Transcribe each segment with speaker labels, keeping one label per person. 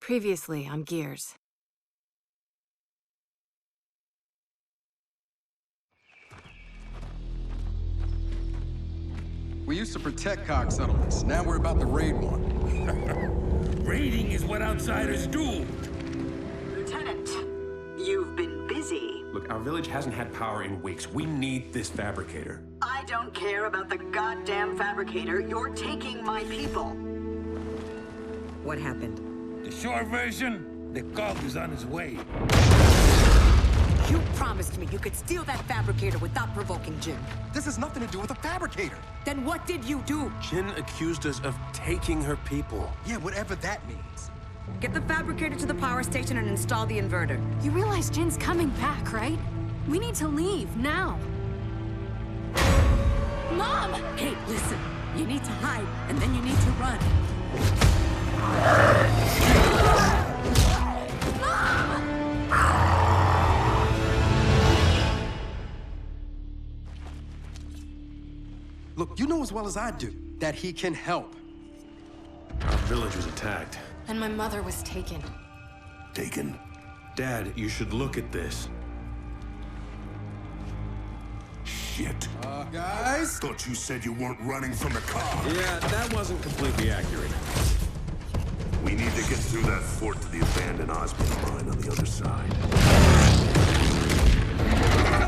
Speaker 1: Previously on Gears.
Speaker 2: We used to protect COG settlements. Now we're about to raid one.
Speaker 3: Raiding is what outsiders do.
Speaker 4: Lieutenant, you've been busy.
Speaker 5: Look, our village hasn't had power in weeks. We need this fabricator.
Speaker 4: I don't care about the goddamn fabricator. You're taking my people.
Speaker 6: What happened?
Speaker 3: The short version, the COG is on his way.
Speaker 6: You promised me you could steal that fabricator without provoking Jin.
Speaker 2: This has nothing to do with the fabricator.
Speaker 6: Then what did you do?
Speaker 5: Jin accused us of taking her people.
Speaker 2: Yeah, whatever that means.
Speaker 6: Get the fabricator to the power station and install the inverter.
Speaker 1: You realize Jin's coming back, right? We need to leave, now. Mom!
Speaker 6: Hey, listen. You need to hide, and then you need to run.
Speaker 2: Look, you know as well as I do that he can help.
Speaker 5: Our village was attacked.
Speaker 1: And my mother was taken.
Speaker 5: Taken? Dad, you should look at this.
Speaker 3: Shit.
Speaker 2: Guys?
Speaker 3: Thought you said you weren't running from the COG.
Speaker 5: Yeah, that wasn't completely accurate.
Speaker 3: We need to get through that fort to the abandoned Osborne mine on the other side.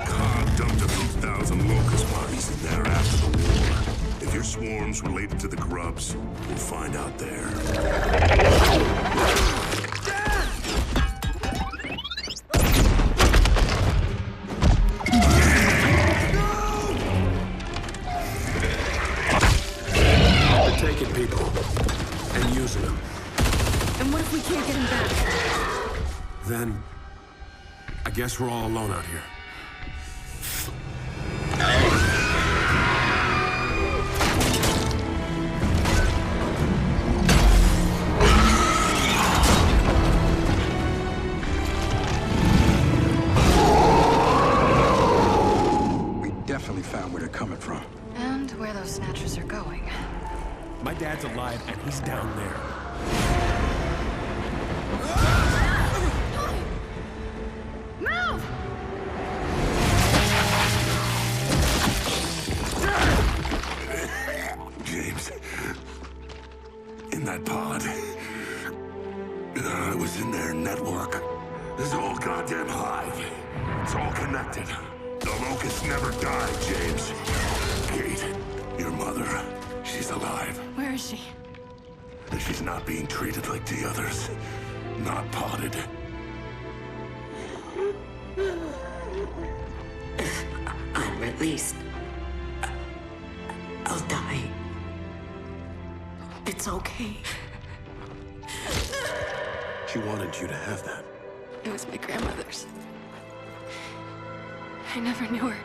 Speaker 3: COG dumped a few thousand locust bodies in there after the war. If your swarm's related to the grubs, we'll find out there.
Speaker 5: They're taking people and using them.
Speaker 6: And what if we can't get him back?
Speaker 5: Then, I guess we're all alone out here.
Speaker 2: We definitely found where they're coming from.
Speaker 1: And where those snatchers are going.
Speaker 5: My dad's alive and he's down there.
Speaker 1: Move!
Speaker 3: James, in that pod, I was in their network. This whole goddamn hive. It's all connected. The locusts never die, James. Kate, your mother, she's alive.
Speaker 1: Where is she?
Speaker 3: And she's not being treated like the others. Not potted.
Speaker 6: I'm released. I'll die. It's okay.
Speaker 5: She wanted you to have that.
Speaker 1: It was my grandmother's. I never knew her.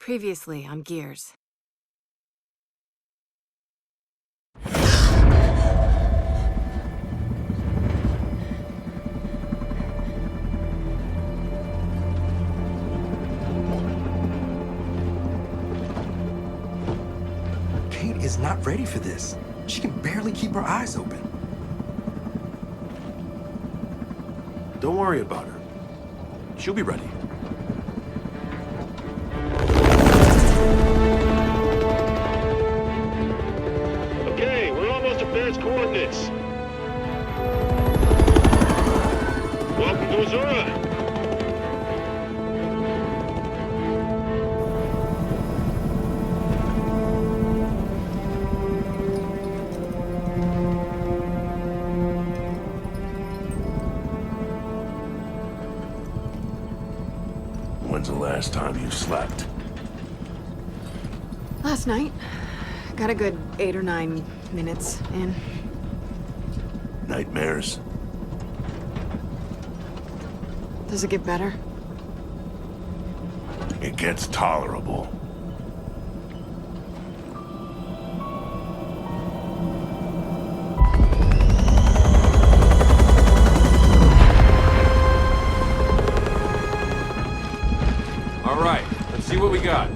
Speaker 7: Previously on Gears.
Speaker 8: Kate is not ready for this. She can barely keep her eyes open.
Speaker 5: Don't worry about her. She'll be ready.
Speaker 9: Okay, we're almost at base coordinates. Welcome to Azura.
Speaker 3: When's the last time you slept?
Speaker 7: Last night. Got a good 8 or 9 minutes in.
Speaker 3: Nightmares?
Speaker 7: Does it get better?
Speaker 3: It gets tolerable.
Speaker 10: All right, let's see what we got.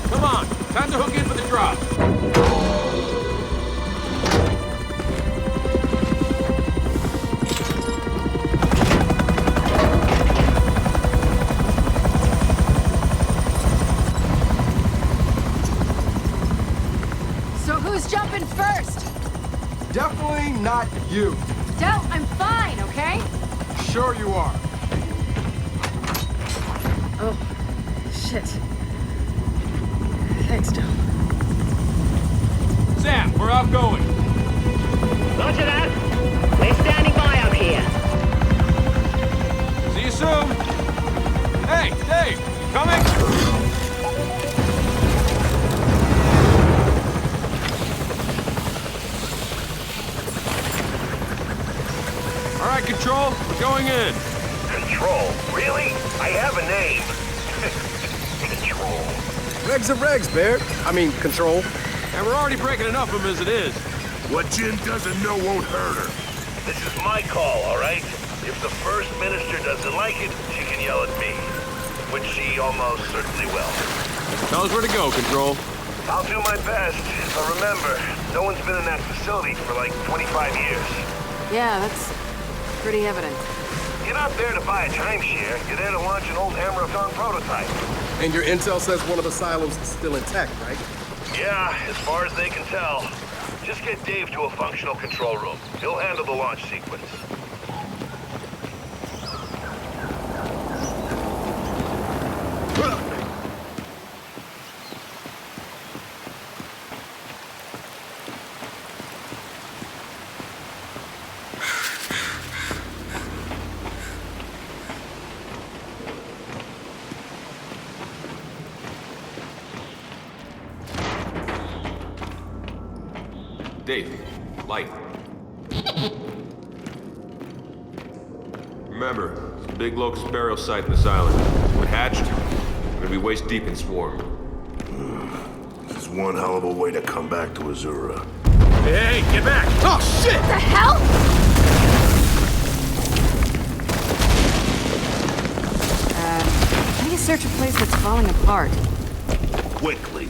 Speaker 10: Come on, time to hook in for the drop.
Speaker 1: So who's jumping first?
Speaker 8: Definitely not you.
Speaker 1: Del, I'm fine, okay?
Speaker 8: Sure you are.
Speaker 7: Oh, shit. Thanks, Del.
Speaker 10: Sam, we're outgoing.
Speaker 11: Roger that. We're standing by out here.
Speaker 10: See you soon. Hey, Dave, you coming? All right, Control, we're going in.
Speaker 3: Control? Really? I have a name. Control.
Speaker 2: Regs are regs, Baird. I mean, Control.
Speaker 10: And we're already breaking enough of them as it is.
Speaker 3: What Jin doesn't know won't hurt her. This is my call, all right? If the First Minister doesn't like it, she can yell at me. Which she almost certainly will.
Speaker 10: Tell us where to go, Control.
Speaker 3: I'll do my best. But remember, no one's been in that facility for like 25 years.
Speaker 7: Yeah, that's pretty evident.
Speaker 3: You're not there to buy a timeshare. You're there to launch an old Hammer of Dawn prototype.
Speaker 2: And your intel says one of the silos is still intact, right?
Speaker 3: Yeah, as far as they can tell. Just get Dave to a functional control room. He'll handle the launch sequence.
Speaker 10: Dave, light. Remember, it's a big locust burial site in this island. When hatched, we're gonna be waist deep in swarm.
Speaker 3: This is one hell of a way to come back to Azura.
Speaker 10: Hey, get back!
Speaker 2: Oh, shit!
Speaker 1: What the hell?
Speaker 7: How do you search a place that's falling apart?
Speaker 3: Quickly.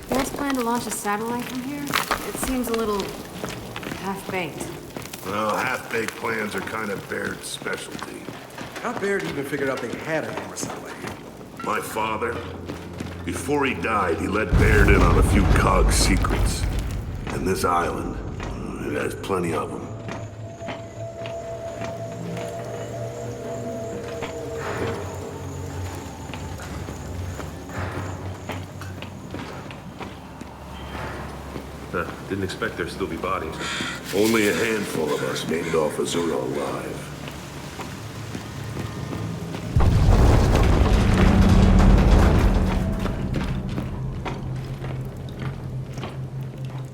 Speaker 7: Bears plan to launch a satellite from here? It seems a little half-baked.
Speaker 3: Well, half-baked plans are kind of Baird's specialty.
Speaker 2: How Baird even figured out they had a hammer satellite here?
Speaker 3: My father, before he died, he let Baird in on a few COG secrets. And this island, it has plenty of them.
Speaker 10: Didn't expect there'd still be bodies.
Speaker 3: Only a handful of us made it off Azura alive.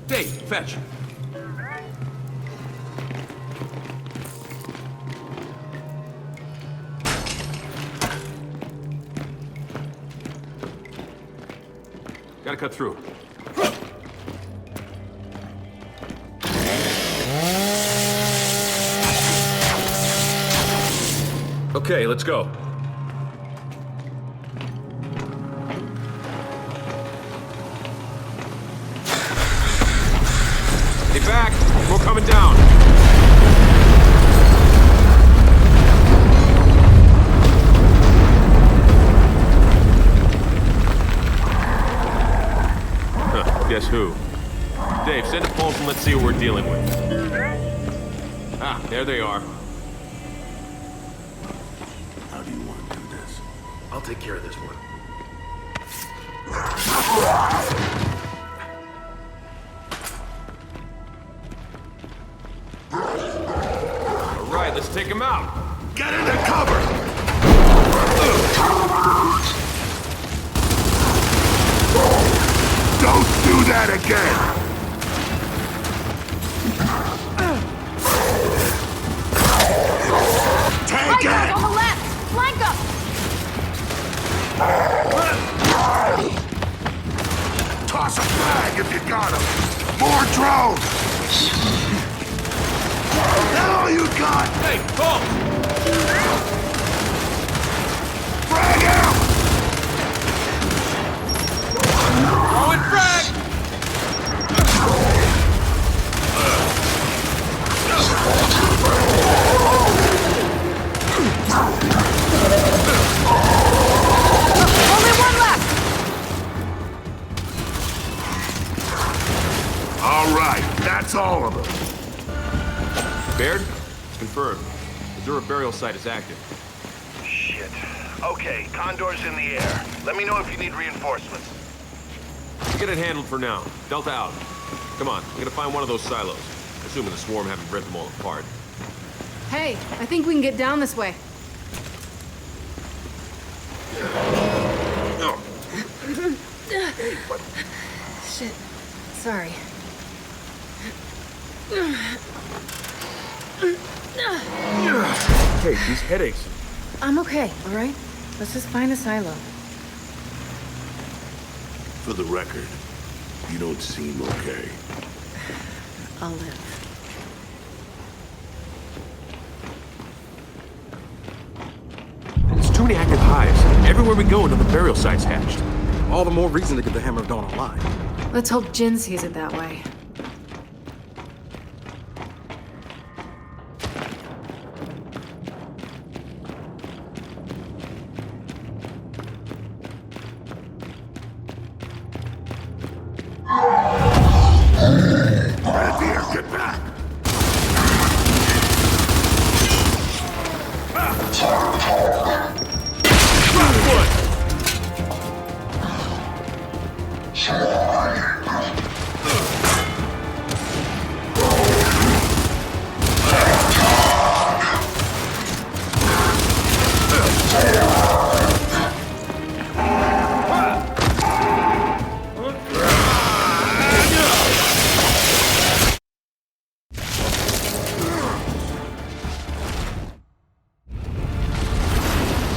Speaker 10: Dave, fetch. Gotta cut through. Okay, let's go. Stay back! We're coming down! Huh, guess who? Dave, send a pulse and let's see what we're dealing with. Ah, there they are.
Speaker 3: How do you want to do this?
Speaker 5: I'll take care of this one.
Speaker 10: All right, let's take him out.
Speaker 3: Get into cover! Don't do that again! Take it!
Speaker 1: On the left! Flank up!
Speaker 3: Toss a flag if you got him! More drones! Now you got!
Speaker 10: Hey, Paul!
Speaker 3: Frag out!
Speaker 10: Throwing frag!
Speaker 1: Only one left!
Speaker 3: All right, that's all of them.
Speaker 10: Baird? It's confirmed. The Zura burial site is active.
Speaker 3: Shit. Okay, Condor's in the air. Let me know if you need reinforcements.
Speaker 10: Get it handled for now. Delta out. Come on, we're gonna find one of those silos. Assuming the swarm haven't ripped them all apart.
Speaker 7: Hey, I think we can get down this way. Shit. Sorry.
Speaker 5: Hey, these headaches.
Speaker 7: I'm okay, all right? Let's just find a silo.
Speaker 3: For the record, you don't seem okay.
Speaker 7: I'll live.
Speaker 5: There's too many active hives. Everywhere we go, another burial site's hatched.
Speaker 2: All the more reason to get the Hammer of Dawn online.
Speaker 7: Let's hope Jin sees it that way.
Speaker 3: Red Deer, get back!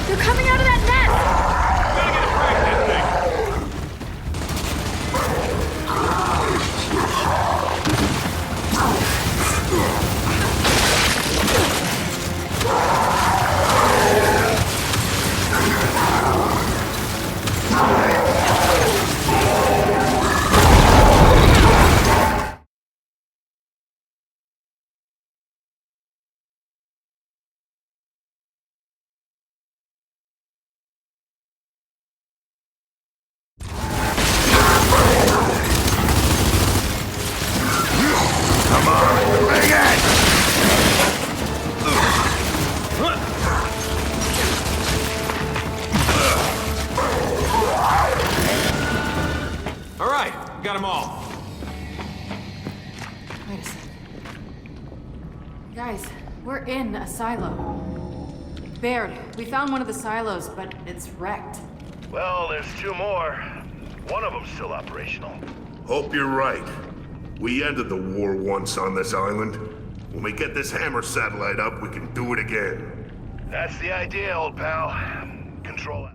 Speaker 1: They're coming out of that nest!
Speaker 3: Come on, bring it!
Speaker 10: All right, got them all.
Speaker 7: Wait a sec. Guys, we're in a silo. Baird, we found one of the silos, but it's wrecked.
Speaker 3: Well, there's two more. One of them's still operational. Hope you're right. We ended the war once on this island. When we get this Hammer satellite up, we can do it again. That's the idea, old pal. Control it.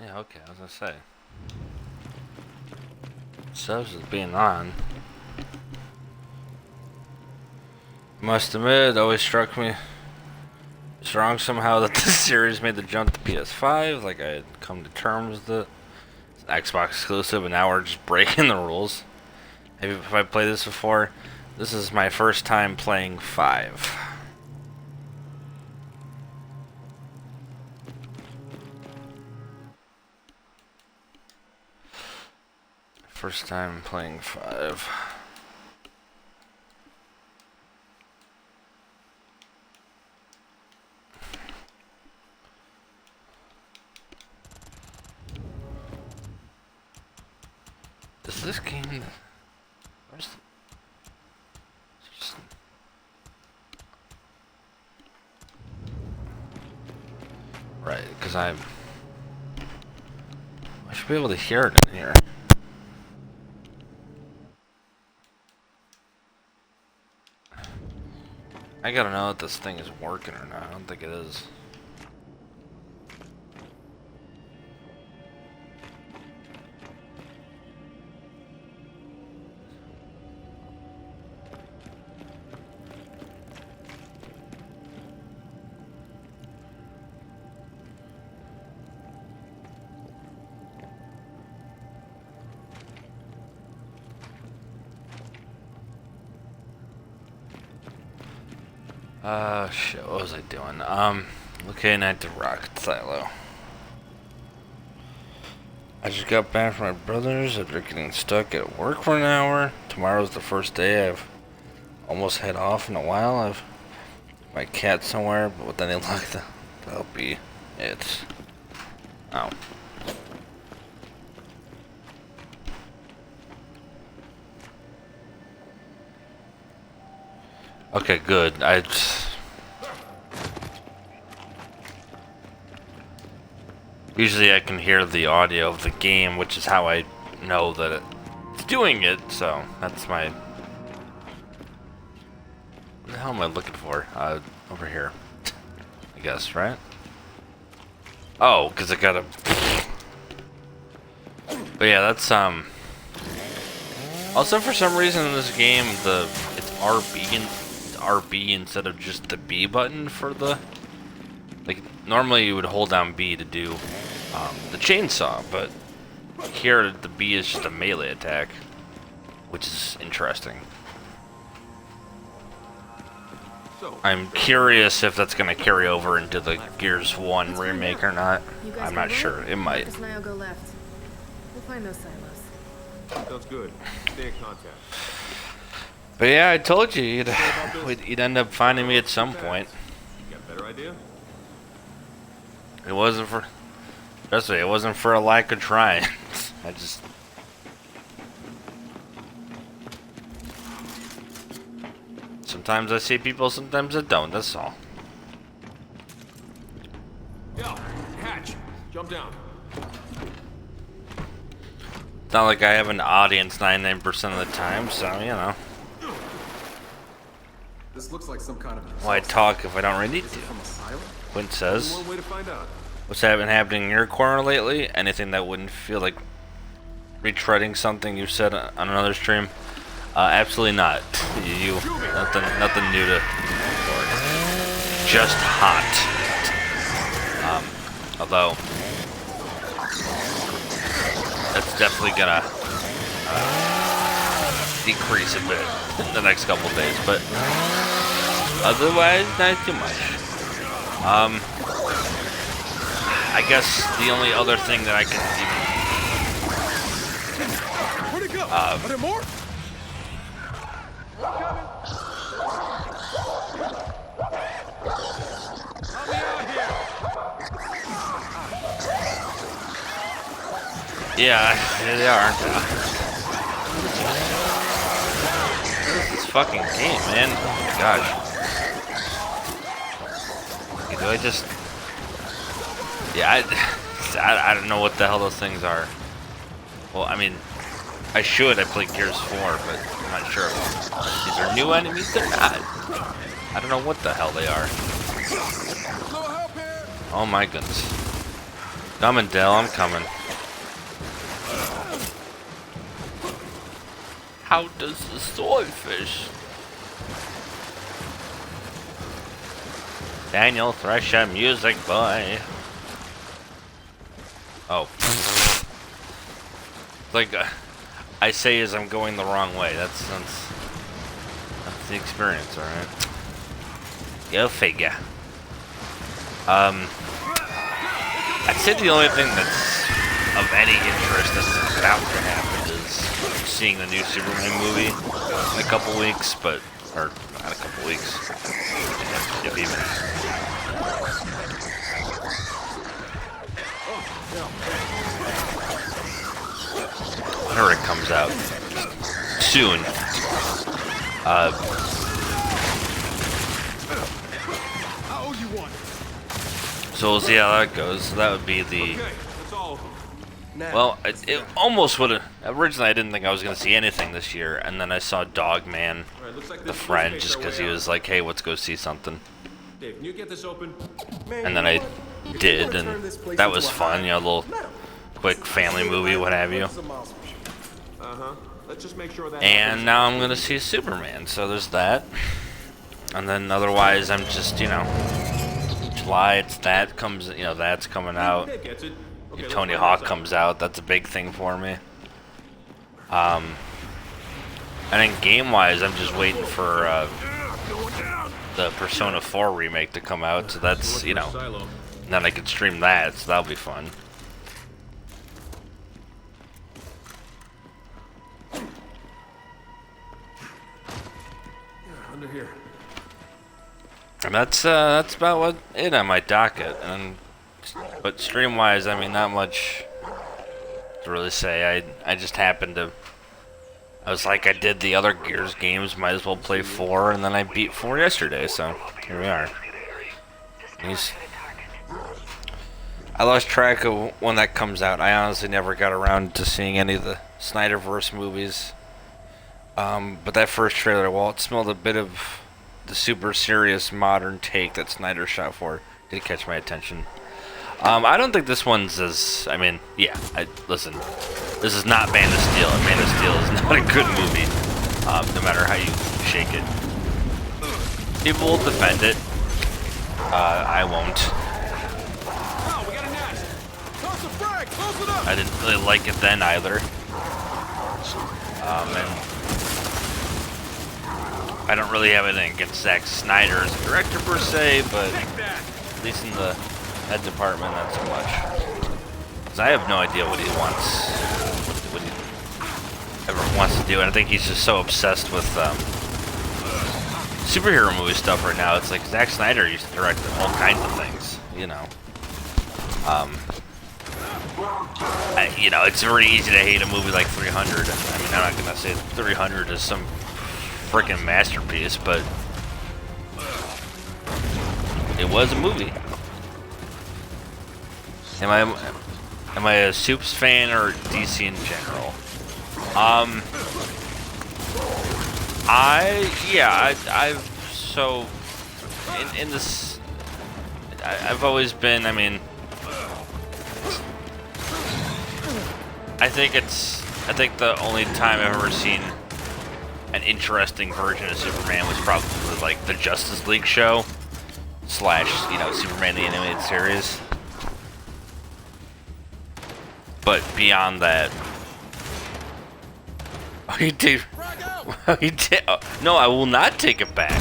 Speaker 12: Yeah, okay, I was gonna say. Subs is being on. Must admit, it always struck me strong somehow that this series made the jump to PS5. Like I had come to terms with it. It's an Xbox exclusive, and now we're just breaking the rules. Have I played this before? This is my first time playing 5. First time playing 5. Is this game? Where's the, just, right, because I should be able to hear it in here. I gotta know if this thing is working or not. I don't think it is. Shit, what was I doing? Looking at the rocket silo. I just got back from my brother's after getting stuck at work for an hour. Tomorrow's the first day I've almost had off in a while. I've my cat somewhere, but with any luck, that'll be it. Oh. Okay, good. Usually I can hear the audio of the game, which is how I know that it's doing it, so that's my... What the hell am I looking for? Over here. I guess, right? Oh, because I gotta... But yeah, that's, Also, for some reason in this game, it's RB instead of just the B button for the... Like, normally you would hold down B to do the chainsaw, but here the B is just a melee attack, which is interesting. I'm curious if that's going to carry over into the Gears 1 remake or not. I'm not sure. It might.
Speaker 7: Marcus and I'll go left. We'll find those silos.
Speaker 10: Sounds good. Stay in contact.
Speaker 12: But yeah, I told you you'd end up finding me at some point.
Speaker 10: You got a better idea?
Speaker 12: It wasn't for... Trust me, it wasn't for a lack of trying. I just... Sometimes I see people, sometimes I don't, that's all.
Speaker 10: Yeah, hatch. Jump down.
Speaker 12: It's not like I have an audience 99% of the time, so, you know.
Speaker 2: This looks like some kind of...
Speaker 12: Why talk if I don't really need to? Quint says,
Speaker 10: One way to find out.
Speaker 12: what's happening in your corner lately? Anything that wouldn't feel like retreading something you said on another stream? Absolutely not. Nothing new to report. Just hot. Although that's definitely gonna decrease a bit in the next couple days, but otherwise not too much. I guess the only other thing that I can even
Speaker 2: Where'd it go? Are there more?
Speaker 12: Yeah, they are. This fucking game, man. Oh my gosh. Okay, do I just... Yeah, I don't know what the hell those things are. Well, I mean, I should. I played Gears 4, but I'm not sure. These are new enemies? They're not. I don't know what the hell they are. Oh my goodness. Coming, Dell, I'm coming. How does the swordfish? Daniel Thresher, music boy. Oh. Like, I say as I'm going the wrong way. That's the experience, alright? Go figure. I'd say the only thing that's of any interest that's about to happen is seeing the new Superman movie in a couple weeks, or not a couple weeks, if even. Whenever it comes out soon. So we'll see how that goes. So that would be the. Well, it almost would have. Originally, I didn't think I was going to see anything this year, and then I saw Dogman, the friend, just because he was like, "Hey, let's go see something."
Speaker 10: Dave, can you get this open?
Speaker 12: And then I did, and that was fun. You know, a little quick family movie, what have you.
Speaker 10: Let's just make sure that.
Speaker 12: And now I'm going to see Superman, so there's that. And then otherwise, I'm just, July, that's coming out. Tony Hawk comes out. That's a big thing for me. And then game-wise, I'm just waiting for the Persona 4 remake to come out. So that's, and then I can stream that. So that'll be fun.
Speaker 10: Under here.
Speaker 12: And that's about what it on my docket. But stream-wise, I mean, not much to really say. I just happened to. I was like, I did the other Gears games, might as well play 4, and then I beat 4 yesterday. So here we are. I lost track of when that comes out. I honestly never got around to seeing any of the Snyderverse movies. But that first trailer, well, it smelled a bit of the super serious modern take that Snyder shot for. Did catch my attention. I don't think this one's as. I mean, yeah. Listen, this is not Man of Steel. And Man of Steel is not a good movie, no matter how you shake it. People will defend it. I won't. I didn't really like it then either. And I don't really have anything against Zack Snyder as a director per se, but at least in the head department, not so much. Because I have no idea what he wants, what he ever wants to do, and I think he's just so obsessed with superhero movie stuff right now. It's like Zack Snyder used to direct all kinds of things, it's very easy to hate a movie like 300. I mean, I'm not gonna say 300 is some freaking masterpiece, but it was a movie. Am I a Supes fan or DC in general? I've always been, I think the only time I've ever seen an interesting version of Superman was probably like the Justice League show / Superman the Animated Series. But beyond that, he did. No, I will not take it back.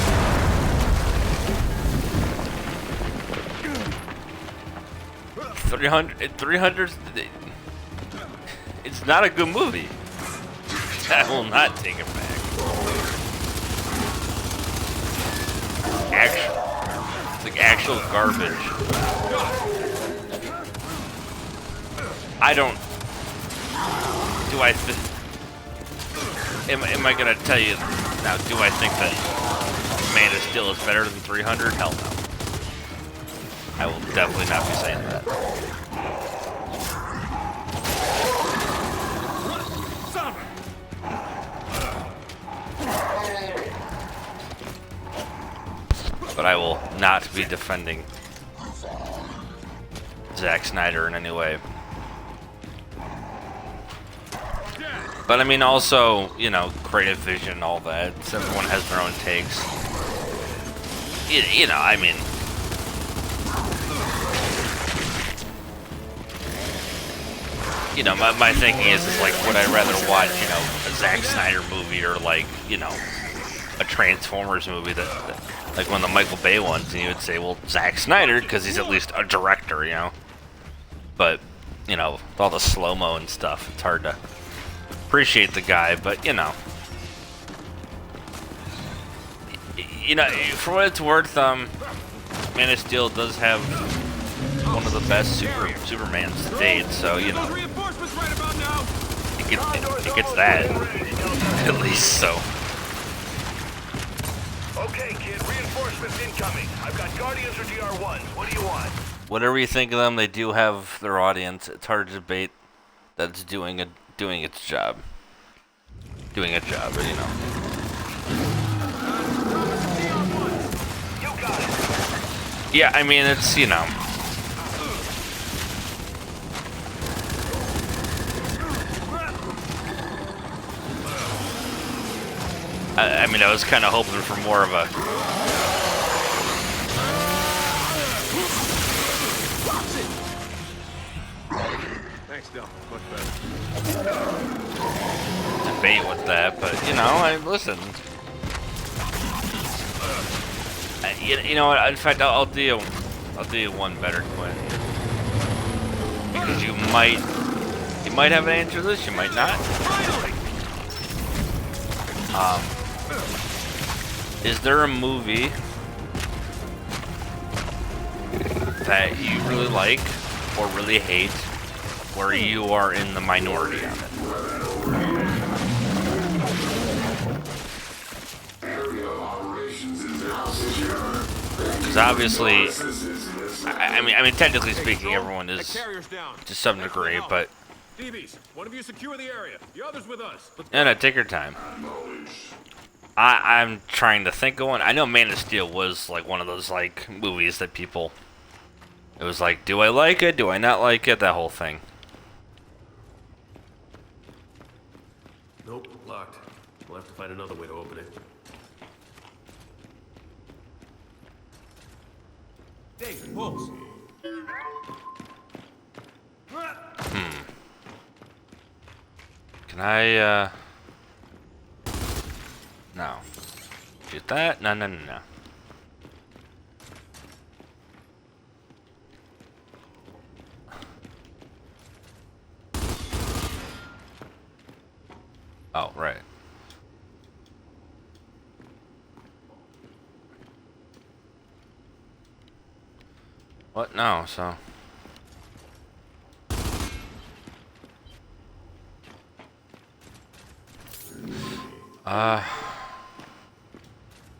Speaker 12: $300. It's not a good movie. I will not take it back. It's like actual garbage. I don't. Do I? Am I gonna tell you now? Do I think that Man of Steel is better than 300? Hell no. I will definitely not be saying that. But I will not be defending Zack Snyder in any way. But I mean, also, you know, creative vision, all that. So everyone has their own takes. You know, I mean, you know, my thinking is like, would I rather watch, you know, a Zack Snyder movie or like, you know, a Transformers movie that like one of the Michael Bay ones, and you would say, well, Zack Snyder, because he's at least a director, you know. But, you know, with all the slow-mo and stuff, it's hard to appreciate the guy, but, you know. You know, for what it's worth, Man of Steel does have one of the best Supermans to date, so, you know. It gets that, at least, so.
Speaker 3: Okay, kid, reinforcements incoming. I've got Guardians or DR1s. What do you want?
Speaker 12: Whatever you think of them, they do have their audience. It's hard to debate that it's doing its job. Doing a job, you know.
Speaker 3: You got it.
Speaker 12: Yeah, I mean, it's, you know. I mean, I was kind of hoping for more of a...
Speaker 10: Thanks, Del. Much better.
Speaker 12: debate with that, but, you know, listen. You know what, in fact, I'll do you one better, Quinn. Because you might have an answer to this, you might not. Is there a movie that you really like or really hate where you are in the minority on it? Because obviously, I mean, technically speaking, everyone is to some degree, but
Speaker 10: one of you secure the area. The others with us.
Speaker 12: no, take your time. I'm trying to think of one. I know Man of Steel was like one of those like movies that people. It was like, do I like it? Do I not like it? That whole thing.
Speaker 5: Nope, locked. We'll have to find another way to open it. Dave, pulse.
Speaker 12: Can I, no. Shoot that? No. Oh, right. What? No, so...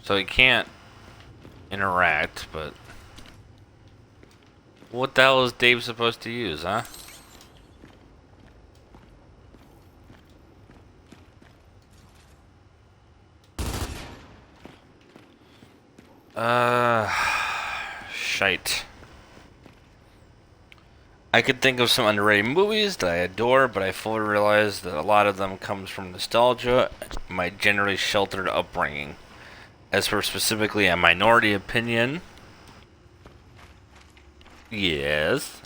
Speaker 12: So he can't interact, but... What the hell is Dave supposed to use, huh? Shite. I could think of some underrated movies that I adore, but I fully realize that a lot of them comes from nostalgia and my generally sheltered upbringing. As for specifically a minority opinion, yes.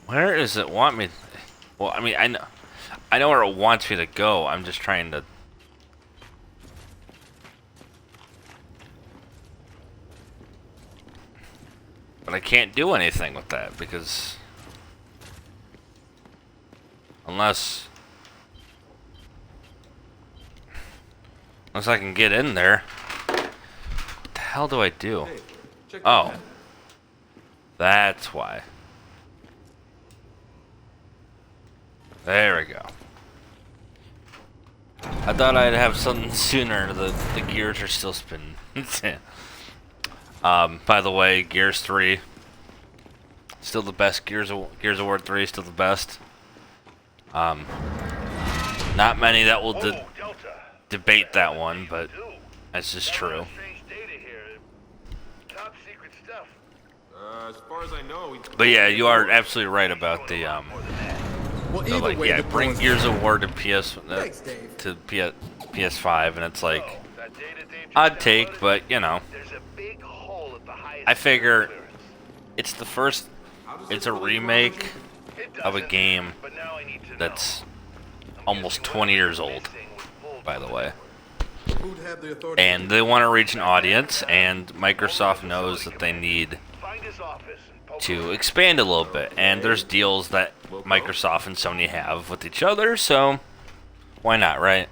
Speaker 12: Where does it want me? Well, I mean, I know where it wants me to go. I'm just trying to. But I can't do anything with that because unless I can get in there. What the hell do I do?
Speaker 5: Hey,
Speaker 12: oh. That's why. There we go. I thought I'd have something sooner. The gears are still spinning. By the way, Gears 3 Still the best. Gears of War 3 is still the best. Not many that will debate that one, but that's just true.
Speaker 10: As far as I know,
Speaker 12: But yeah, you are absolutely right about the bring Gears of War to PS5, and it's like odd take, but you know, I figure it's the first. It's a remake of a game that's almost 20 years old, by the way. And they want to reach an audience, and Microsoft knows that they need to expand a little bit. And there's deals that Microsoft and Sony have with each other, so why not, right?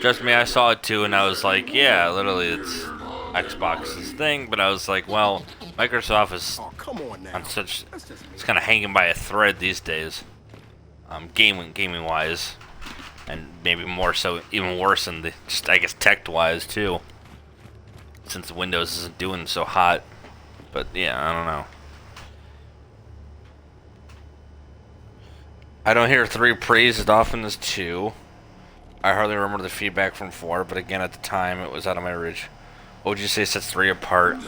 Speaker 12: Trust me, I saw it too, and I was like, yeah, literally, it's Xbox's thing, but I was like, well, Microsoft is on such, it's kind of hanging by a thread these days, gaming wise, and maybe more so, even worse than the, just I guess tech wise too, since Windows isn't doing so hot. But yeah, I don't know. I don't hear 3 praised as often as 2. I hardly remember the feedback from 4, but again, at the time, it was out of my reach. What would you say sets 3 apart?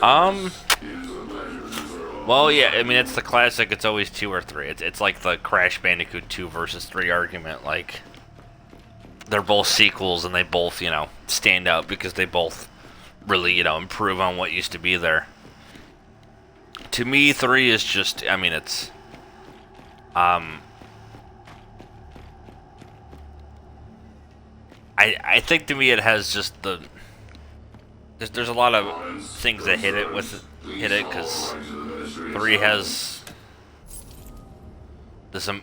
Speaker 12: Well, yeah, I mean, it's the classic, it's always 2 or 3. It's like the Crash Bandicoot 2 versus 3 argument. Like, they're both sequels, and they both, you know, stand out because they both really, you know, improve on what used to be there. To me, 3 is just, I mean, it's, I think to me it has just the, there's a lot of things that hit it because 3 has this, I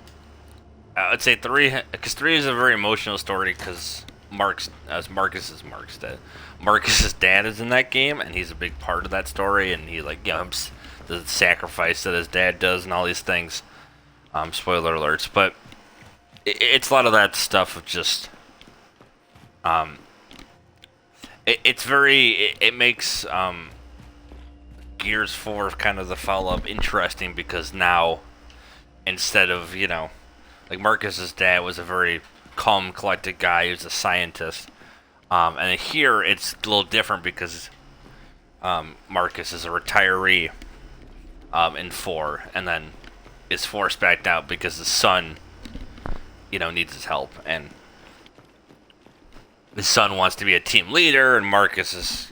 Speaker 12: would say 3, because 3 is a very emotional story because Marcus's dad is in that game, and he's a big part of that story, and he, like, you know, the sacrifice that his dad does and all these things. Spoiler alerts, but it's a lot of that stuff of just, it makes Gears 4 kind of the follow-up interesting, because now, instead of, you know, like, Marcus's dad was a very calm, collected guy. He was a scientist. And here, it's a little different because Marcus is a retiree in 4, and then is forced back out because his son, you know, needs his help. And his son wants to be a team leader, and Marcus is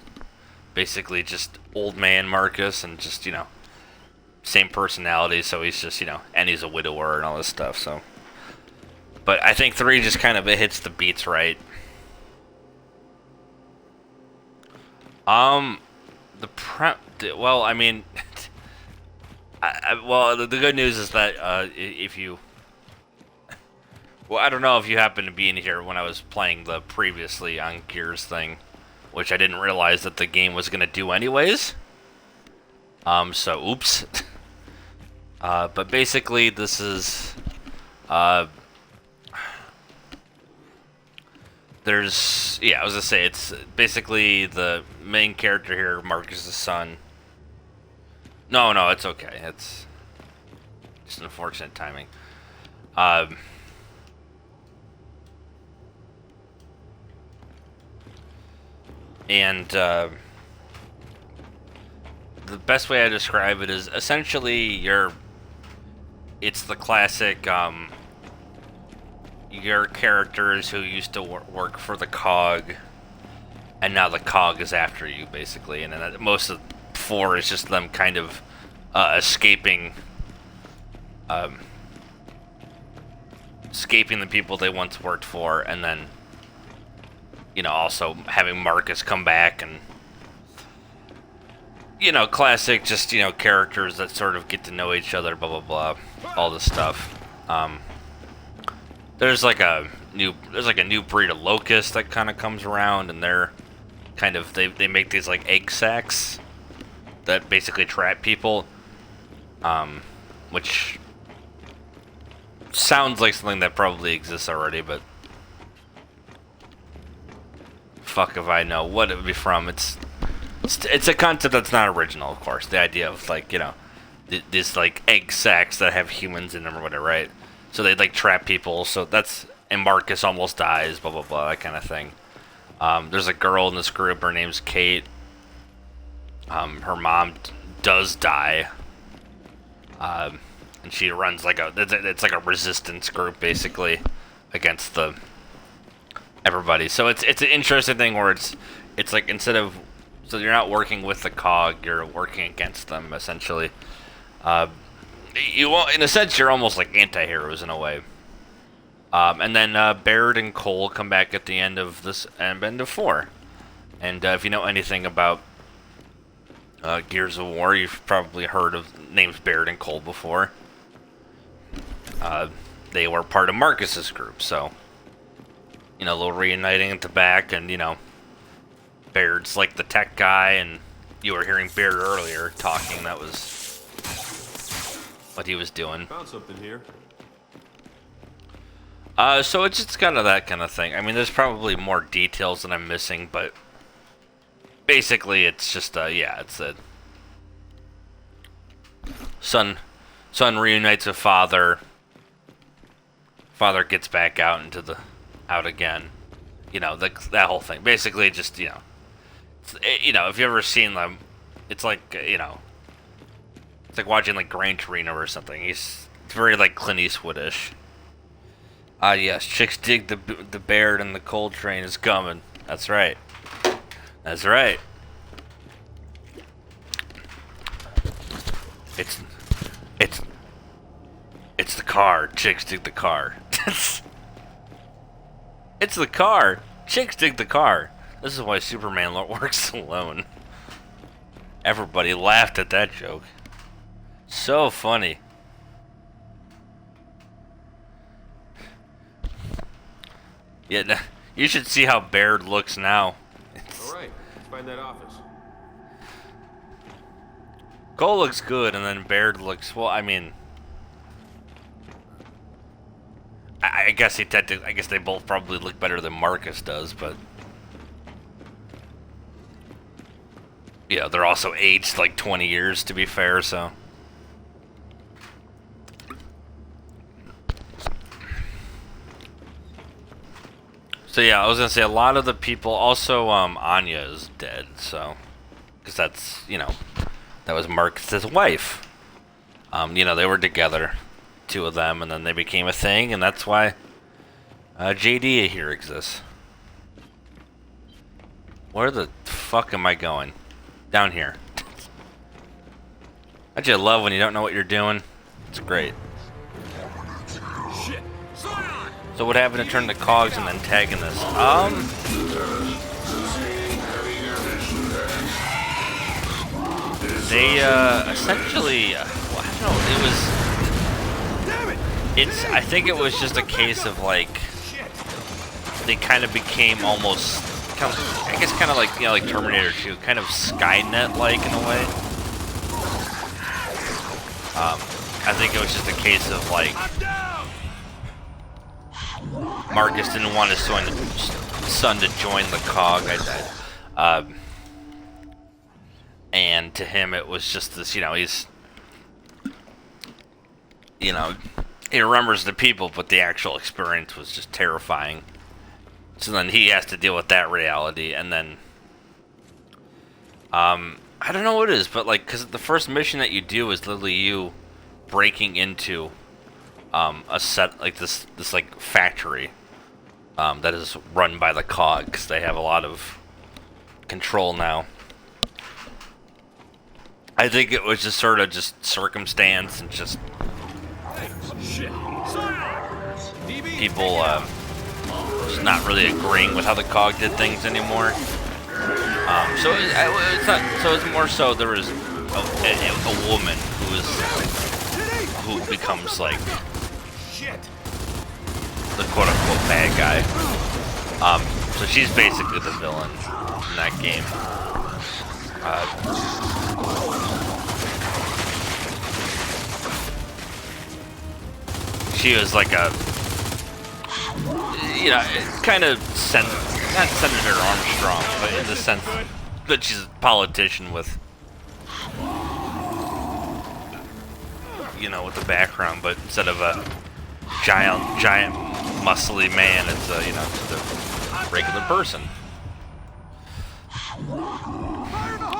Speaker 12: basically just old man Marcus, and just, you know, same personality, so he's just, you know, and he's a widower and all this stuff, so. But I think 3 just kind of, it hits the beats right. Well, I mean, well, the good news is that if you, well, I don't know if you happened to be in here when I was playing the previously on Gears thing, which I didn't realize that the game was gonna do anyways. So oops. But basically, this is, there's, yeah, I was gonna say, it's basically the main character here, Marcus' son. No, it's okay. It's just unfortunate timing. And the best way I describe it is essentially it's the classic, your characters who used to work for the COG, and now the COG is after you, basically. And then most of 4 is just them kind of escaping the people they once worked for, and then, you know, also having Marcus come back, and, you know, classic, just, you know, characters that sort of get to know each other, blah, blah, blah, all this stuff. There's like a new breed of locust that kind of comes around, and they're kind of, they make these like egg sacs that basically trap people, which sounds like something that probably exists already, but fuck if I know what it would be from. It's It's a concept that's not original, of course. The idea of like, you know, these like egg sacs that have humans in them or whatever, right? So they like trap people. So that's, and Marcus almost dies, blah blah blah, that kind of thing. There's a girl in this group. Her name's Kate. Her mom does die. And she runs like it's like a resistance group basically against everybody. So it's an interesting thing where it's like instead of, so you're not working with the COG, you're working against them essentially. In a sense, you're almost like anti-heroes in a way. And then Baird and Cole come back at the end of this, and end of 4. And if you know anything about Gears of War, you've probably heard of names Baird and Cole before. They were part of Marcus's group, so you know, a little reuniting at the back, and you know, Baird's like the tech guy, and you were hearing Baird earlier talking. That was what he was doing.
Speaker 10: Found something here.
Speaker 12: So it's just kind of that kind of thing. I mean, there's probably more details that I'm missing, but basically it's just, yeah, it's a son reunites with father. Father gets back out again. You know, that whole thing. Basically, just, you know, if you've ever seen them, it's like, you know, it's like watching like Gran Torino or something. It's very like Clint Eastwood-ish. Yes, chicks dig the Baird and the Cole train is coming. That's right. That's right. It's the car. Chicks dig the car. It's the car. Chicks dig the car. This is why Superman works alone. Everybody laughed at that joke. So funny. Yeah, you should see how Baird looks now.
Speaker 10: Alright, let's find that office.
Speaker 12: Cole looks good, and then Baird looks, well, I mean, I guess I guess they both probably look better than Marcus does, but yeah, they're also aged like 20 years to be fair, so. So yeah, I was gonna say a lot of the people, also Anya is dead, so, because that's, you know, that was Marcus's wife. You know, they were together, two of them, and then they became a thing, and that's why JD here exists. Where the fuck am I going? Down here. Don't you love when you don't know what you're doing? It's great.
Speaker 10: Shit.
Speaker 12: So what happened to turn the cogs and then tagging this? They essentially, well, I don't know. I think it was just a case of like they kind of became almost, I guess, kind of like, you know, like Terminator 2, kind of Skynet-like in a way. I think it was just a case of like Marcus didn't want his son to join the COG. And to him it was just this, you know, he remembers the people, but the actual experience was just terrifying. So then he has to deal with that reality, and then I don't know what it is, but like, because the first mission that you do is literally you breaking into a set like this like factory that is run by the COG, because they have a lot of control now. I think it was just sort of just circumstance and just people just not really agreeing with how the COG did things anymore. So it's more so there was a woman who becomes like the quote-unquote bad guy. So she's basically the villain in that game. She was like a, you know, kind of not Senator Armstrong, but in the sense that she's a politician with, you know, with the background, but instead of a giant, muscly man, it's a, you know, just a regular person.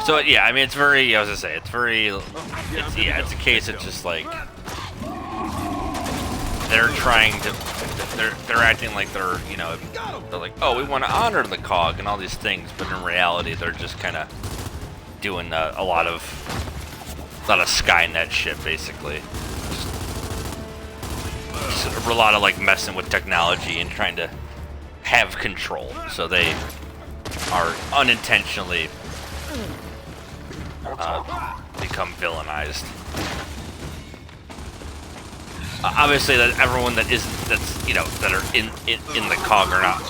Speaker 12: So yeah, I mean, it's very, I was gonna say, it's very, it's a case of just like they're trying to, they're acting like they're, you know, they're like, oh, we want to honor the COG and all these things, but in reality, they're just kind of doing a lot of Skynet shit, basically. Just a lot of like messing with technology and trying to have control, so they are unintentionally become villainized. Obviously, that everyone that are in the COG are not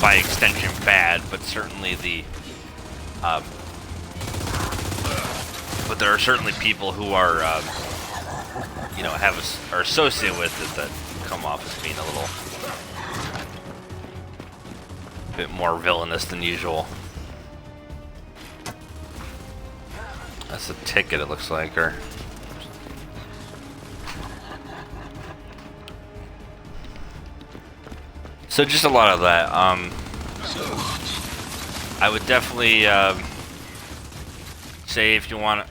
Speaker 12: by extension bad, but certainly but there are certainly people who are you know, are associated with it that come off as being a little bit more villainous than usual. That's a ticket, it looks like, or so just a lot of that. I would definitely say if you want to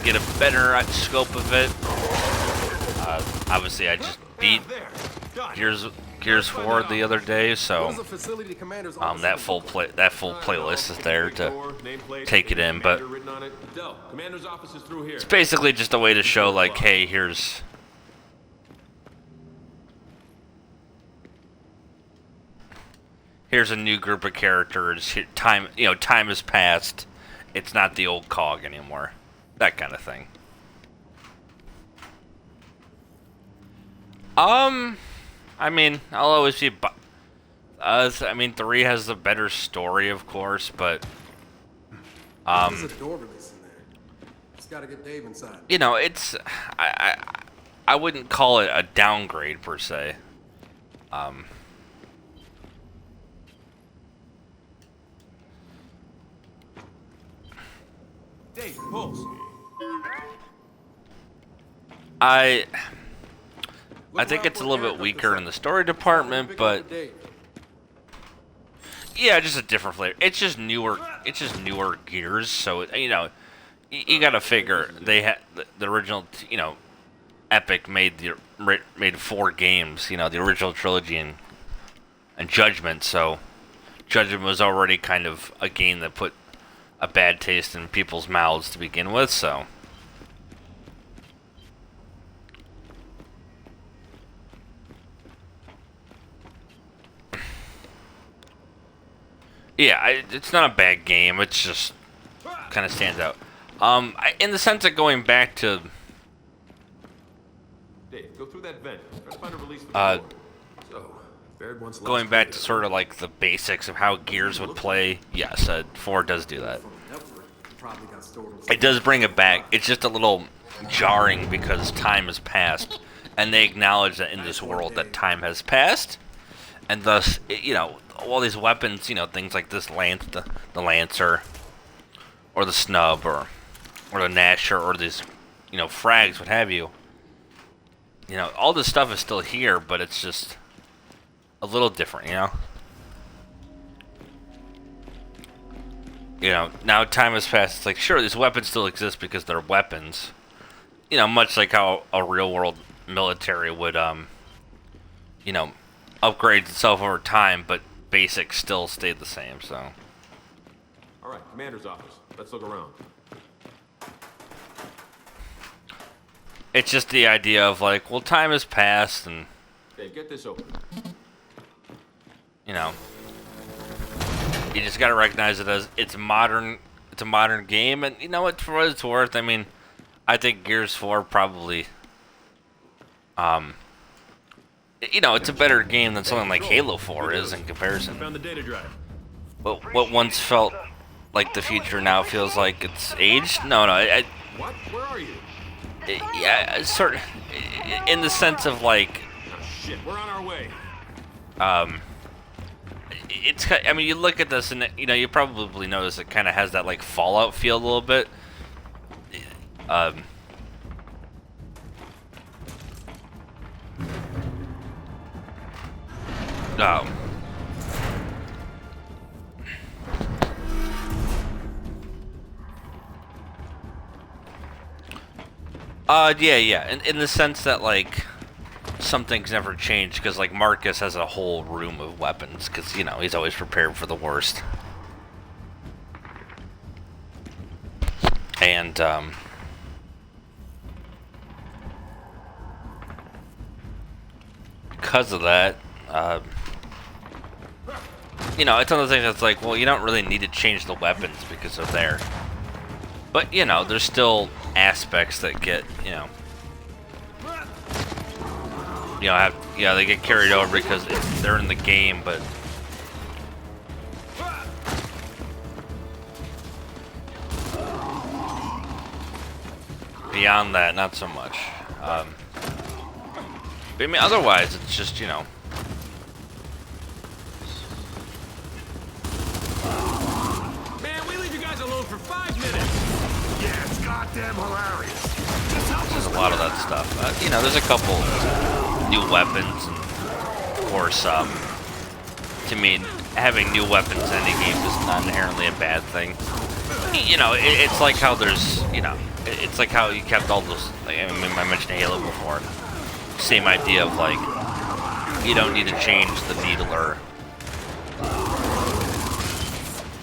Speaker 12: get a better scope of it. Obviously, I just beat Gears 4 the other day, so that full playlist is there to take it in. But it's basically just a way to show, like, hey, here's a new group of characters. Time has passed. It's not the old COG anymore. That kind of thing. I mean, I'll always be. I mean, 3 has the better story, of course, but
Speaker 2: There's a door release in there. Just gotta get Dave inside.
Speaker 12: You know, it's I wouldn't call it a downgrade per se.
Speaker 10: Dave, pulse.
Speaker 12: I think it's a little bit weaker in the story department, but yeah, just a different flavor. It's just newer. It's just newer Gears, so you know, you gotta figure they had the original. You know, Epic made 4 games. You know, the original trilogy and Judgment. So Judgment was already kind of a game that put a bad taste in people's mouths to begin with. So. Yeah, it's not a bad game. It's just kind of stands out. In the sense of going back to
Speaker 10: Dave, go through that vent. Try to find a release for
Speaker 12: going back to sort of like the basics of how Gears would play. Yes, 4 does do that. It does bring it back. It's just a little jarring because time has passed, and they acknowledge that in this world that time has passed, and thus, you know, all these weapons, you know, things like this the Lancer, or the Snub, or the Gnasher, or these, you know, frags, what have you. You know, all this stuff is still here, but it's just a little different, you know? You know, now time has passed. It's like, sure, these weapons still exist because they're weapons. You know, much like how a real-world military would, you know, upgrade itself over time, but basics still stayed the same, so.
Speaker 10: Alright, Commander's office. Let's look around.
Speaker 12: It's just the idea of like, well, time has passed, and
Speaker 10: Dave, get this open.
Speaker 12: You know, you just gotta recognize it as it's modern. It's a modern game, and you know what? For what it's worth, I mean, I think Gears 4 probably, you know, it's a better game than something like Halo 4 is in comparison.
Speaker 9: Found the data drive.
Speaker 12: But what once felt like the future now feels like it's aged. No,
Speaker 10: What? Where are you?
Speaker 12: Yeah, sort of, in the sense of like,
Speaker 10: Oh, shit, we're on our way.
Speaker 12: I mean, you look at this and you know, you probably notice it kind of has that like Fallout feel a little bit. Yeah. In the sense that like some things never change because like Marcus has a whole room of weapons because you know he's always prepared for the worst. And because of that, you know, it's one of the things that's like, well, you don't really need to change the weapons because they're there. But, you know, there's still aspects that get, you know, they get carried over because they're in the game, but beyond that, not so much. But I mean, otherwise, it's just, you know.
Speaker 10: Man, we leave you guys alone for 5 minutes.
Speaker 3: Yeah, it's goddamn hilarious.
Speaker 12: There's a lot of that stuff. You know, there's a couple new weapons, and of course, to me, having new weapons in any game is not inherently a bad thing. You know, it's like how there's, you know, it's like how you kept all those, like, I mean, I mentioned Halo before. Same idea of, like, you don't need to change the needler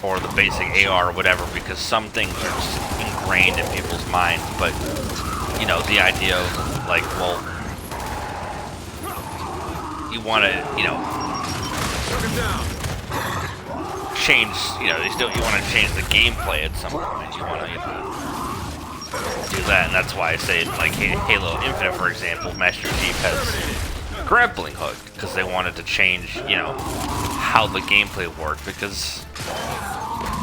Speaker 12: or the basic AR or whatever because some things are just ingrained in people's minds, but, you know, the idea of, like, well, you want to, you know, change, you know, you want to change the gameplay at some point. You want to, you know, do that, and that's why I say, like, Halo Infinite, for example, Master Chief has grappling hook, because they wanted to change, you know, how the gameplay worked, because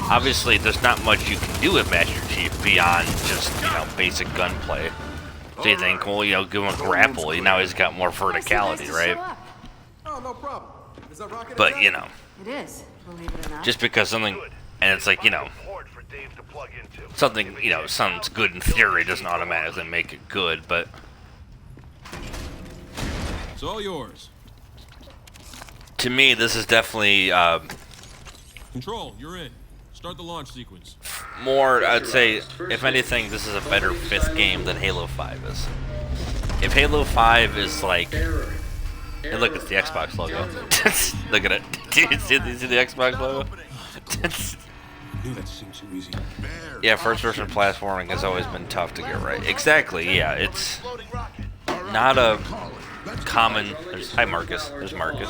Speaker 12: obviously there's not much you can do with Master Chief beyond just, you know, basic gunplay. So you think, well, you know, give him a grapple, now he's got more verticality, right?
Speaker 2: Oh, no problem. Is that rocket?
Speaker 12: But, you know,
Speaker 7: It is, believe it or not.
Speaker 12: just because something, and it's like, you know, something, you know, sounds good in theory doesn't automatically make it good, but
Speaker 10: It's all yours.
Speaker 12: to me, this is definitely
Speaker 10: Control, you're in. Start the launch sequence.
Speaker 12: more, I'd say, if anything, this is a better 5th game than Halo 5 is. If Halo 5 is like, and look, it's the Xbox logo. Look at it. Do you see the Xbox logo?
Speaker 5: That seems so easy.
Speaker 12: Yeah, first-person platforming has always been tough to get right. Exactly, yeah, it's not a common... Hi, Marcus. There's Marcus.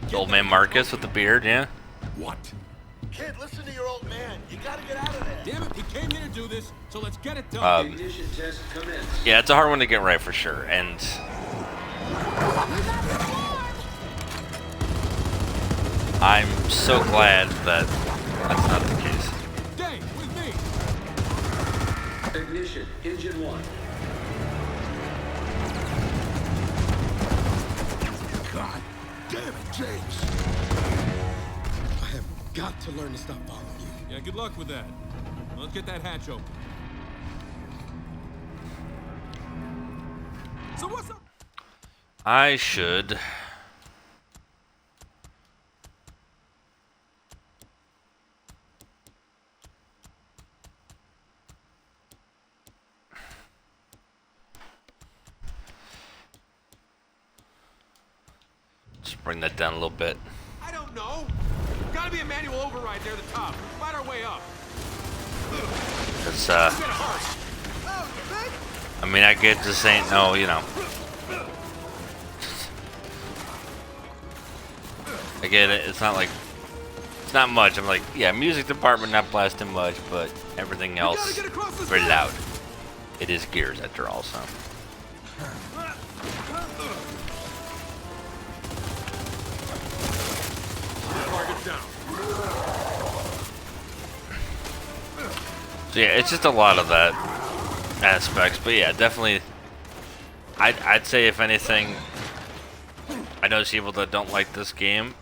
Speaker 12: The old man Marcus with the beard, yeah?
Speaker 3: What?
Speaker 9: Kid, listen to your old man. You gotta get out of there.
Speaker 10: Damn it, he came here to do this, so let's get it done.
Speaker 12: Yeah, it's a hard one to get right for sure, and... I'm so glad that that's not the case.
Speaker 10: Dave, with me.
Speaker 9: Ignition, engine 1.
Speaker 2: God damn it, James. I have got to learn to stop following you.
Speaker 10: Yeah, good luck with that. Let's get that hatch open. So what's up?
Speaker 12: I should... Just bring that down a little bit.
Speaker 10: I don't know. Gotta be a manual override near the top. Fight our way up.
Speaker 12: It's, I mean, I get this ain't no, you know. I get it. It's not like, it's not much. I'm like, yeah, music department not blasting much, but everything else very loud. It is Gears after all, so. So yeah, it's just a lot of that aspects, but yeah, definitely. I'd say if anything, I know people that don't like this game.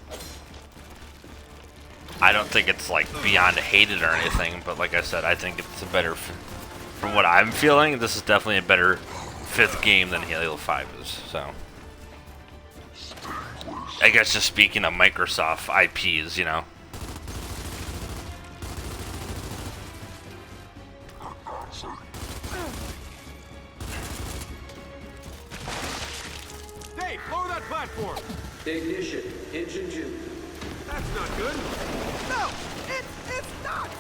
Speaker 12: I don't think it's like beyond hated or anything, but like I said, I think it's a better, from what I'm feeling, this is definitely a better 5th game than Halo 5 is, so. I guess just speaking of Microsoft IPs, you know.
Speaker 10: Dave, lower that platform!
Speaker 2: Ignition, engine 2.
Speaker 10: That's not good. No, it's not!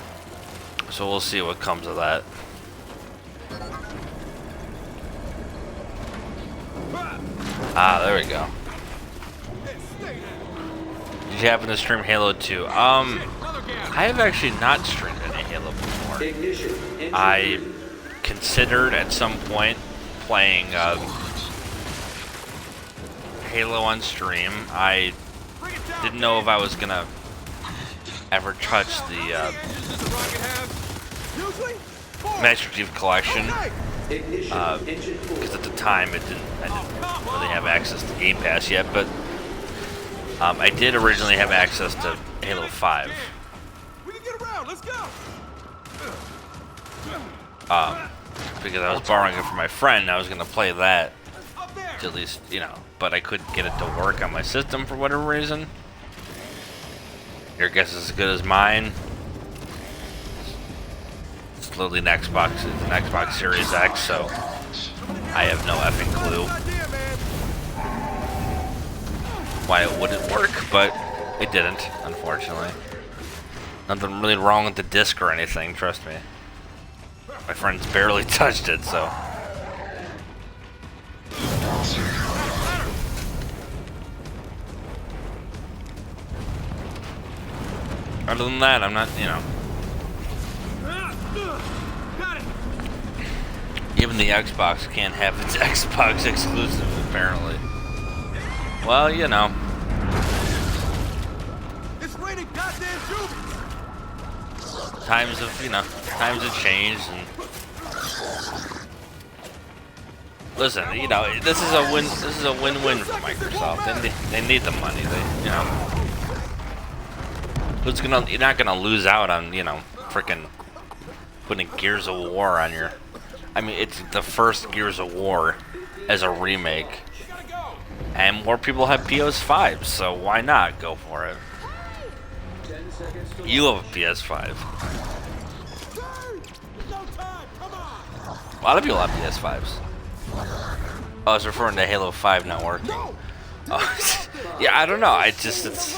Speaker 12: So we'll see what comes of that. Ah, there we go. Did you happen to stream Halo 2? I have actually not streamed any Halo before. I considered at some point playing Halo on stream. I didn't know if I was gonna ever touch the Master Chief Collection, because at the time I didn't really have access to Game Pass yet, but I did originally have access to Halo 5.
Speaker 10: We can get around, let's go!
Speaker 12: Because I was borrowing it from my friend, and I was gonna play that to at least, you know, but I couldn't get it to work on my system for whatever reason. Your guess is as good as mine. It's literally an Xbox, it's an Xbox Series X, so I have no effing clue why it wouldn't work, but it didn't, unfortunately. Nothing really wrong with the disc or anything, trust me. My friend's barely touched it, so. Other than that, I'm not, you know. Even the Xbox can't have its Xbox exclusive, apparently. Well, you know.
Speaker 10: It's raining goddamn Jews!
Speaker 12: Times have, you know, times have changed, and listen, you know, this is a win-win for Microsoft. They need the money. They, you know. You're not gonna lose out on, you know, freaking putting Gears of War on your. I mean, it's the first Gears of War as a remake, and more people have PS5s, so why not go for it? You have a PS5. A lot of people have PS5s. Oh, I was referring to Halo 5 not working. Oh, yeah, I don't know. It's.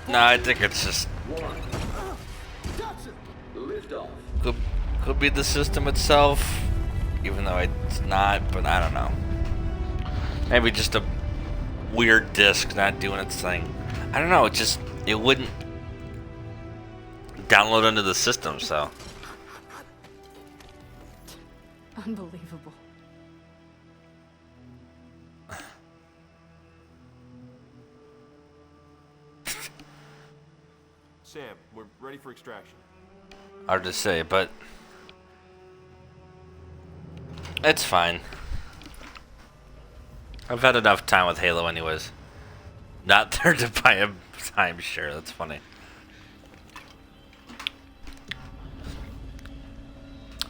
Speaker 12: No, I think it's just could be the system itself, even though it's not. But I don't know. Maybe just a weird disc not doing its thing. I don't know. It wouldn't download into the system. So
Speaker 7: Unbelievable.
Speaker 10: Sam, we're ready for extraction.
Speaker 12: hard to say, but it's fine. I've had enough time with Halo anyways. Not there to buy a timeshare, that's funny.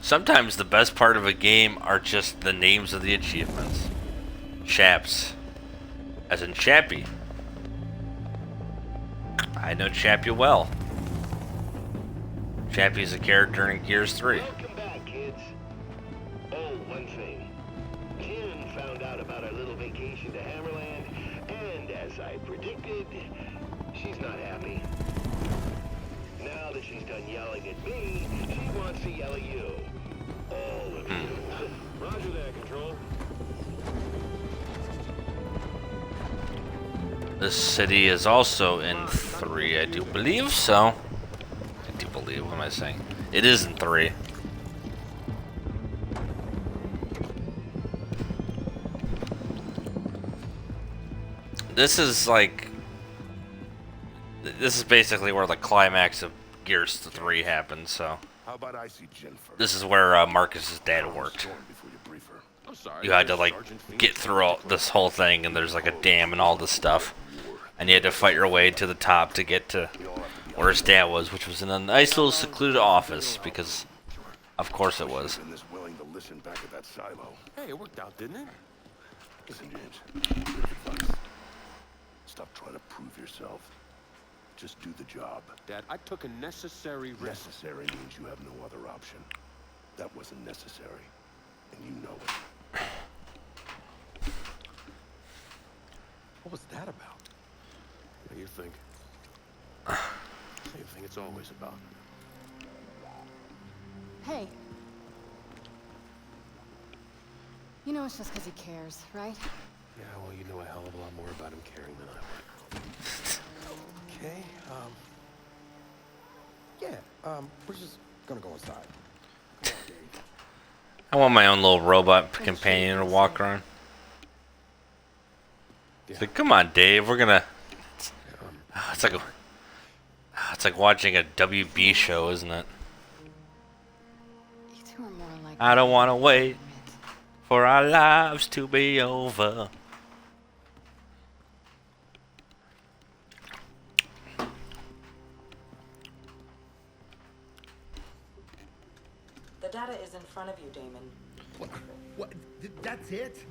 Speaker 12: Sometimes the best part of a game are just the names of the achievements. Chaps. As in Chappie. I know Chappie well. Chappie's a character in Gears 3.
Speaker 9: Welcome back, kids. Oh, one thing. Kim found out about our little vacation to Hammerland, and as I predicted, she's not happy. Now that she's done yelling at me, she wants to yell at you. All of you. Roger that, Control.
Speaker 12: This city is also in 3, I do believe so. I do believe, what am I saying? It is in 3. This is like... This is basically where the climax of Gears 3 happens, so...
Speaker 3: How about I see Jen first?
Speaker 12: This is where Marcus's dad worked. You had to like get through all this whole thing, and there's like a dam and all this stuff, and you had to fight your way to the top to get to where his dad was, which was in a nice little secluded office, because of course it was.
Speaker 3: Willing to listen back at that silo.
Speaker 5: Hey, it worked out, didn't it?
Speaker 3: Listen, James. Here's advice. Stop trying to prove yourself. Just do the job.
Speaker 5: Dad, I took a necessary risk.
Speaker 3: Necessary means you have no other option. That wasn't necessary, and you know it.
Speaker 5: What was that about? What do you think? Same thing it's always about.
Speaker 1: Hey. You know it's just because he cares, right?
Speaker 5: Yeah, well, you know a hell of a lot more about him caring than I would.
Speaker 8: Okay, we're just gonna go inside.
Speaker 12: I want my own little robot companion to walk around. It's like, come on, Dave, we're gonna. It's like watching a WB show, isn't it?
Speaker 1: You two are more like
Speaker 12: I don't want to wait for our lives to be over.
Speaker 4: The data is in front of you, Damon.
Speaker 2: What? That's it?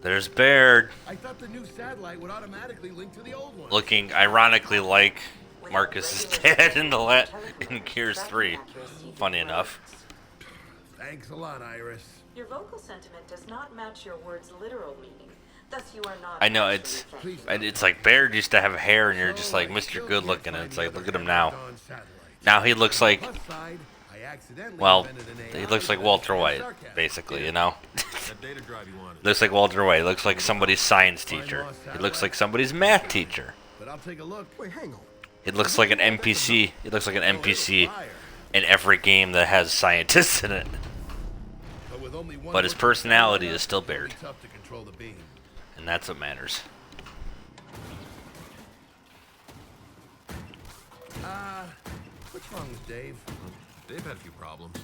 Speaker 12: There's Baird,
Speaker 2: I thought the new satellite would automatically link to the old one.
Speaker 12: looking ironically like Marcus's dad in Gears 3. Funny enough.
Speaker 2: Thanks a lot, Iris.
Speaker 4: Your vocal sentiment does not match your words' literal meaning. Thus, you are not.
Speaker 12: I know it's like Baird used to have hair, and you're just like Mr. Good Looking, and it's like, look at him now. Now he looks like, well, he looks like Walter White, basically, you know. Looks like Walter White. Looks like somebody's science teacher. He looks like somebody's math teacher.
Speaker 2: But I'll take a look. Wait, hang on.
Speaker 12: He looks like an NPC. He looks like an NPC in every game that has scientists in it. But his personality is still Baird. And that's what matters.
Speaker 2: What's wrong with Dave?
Speaker 5: Dave had a few problems.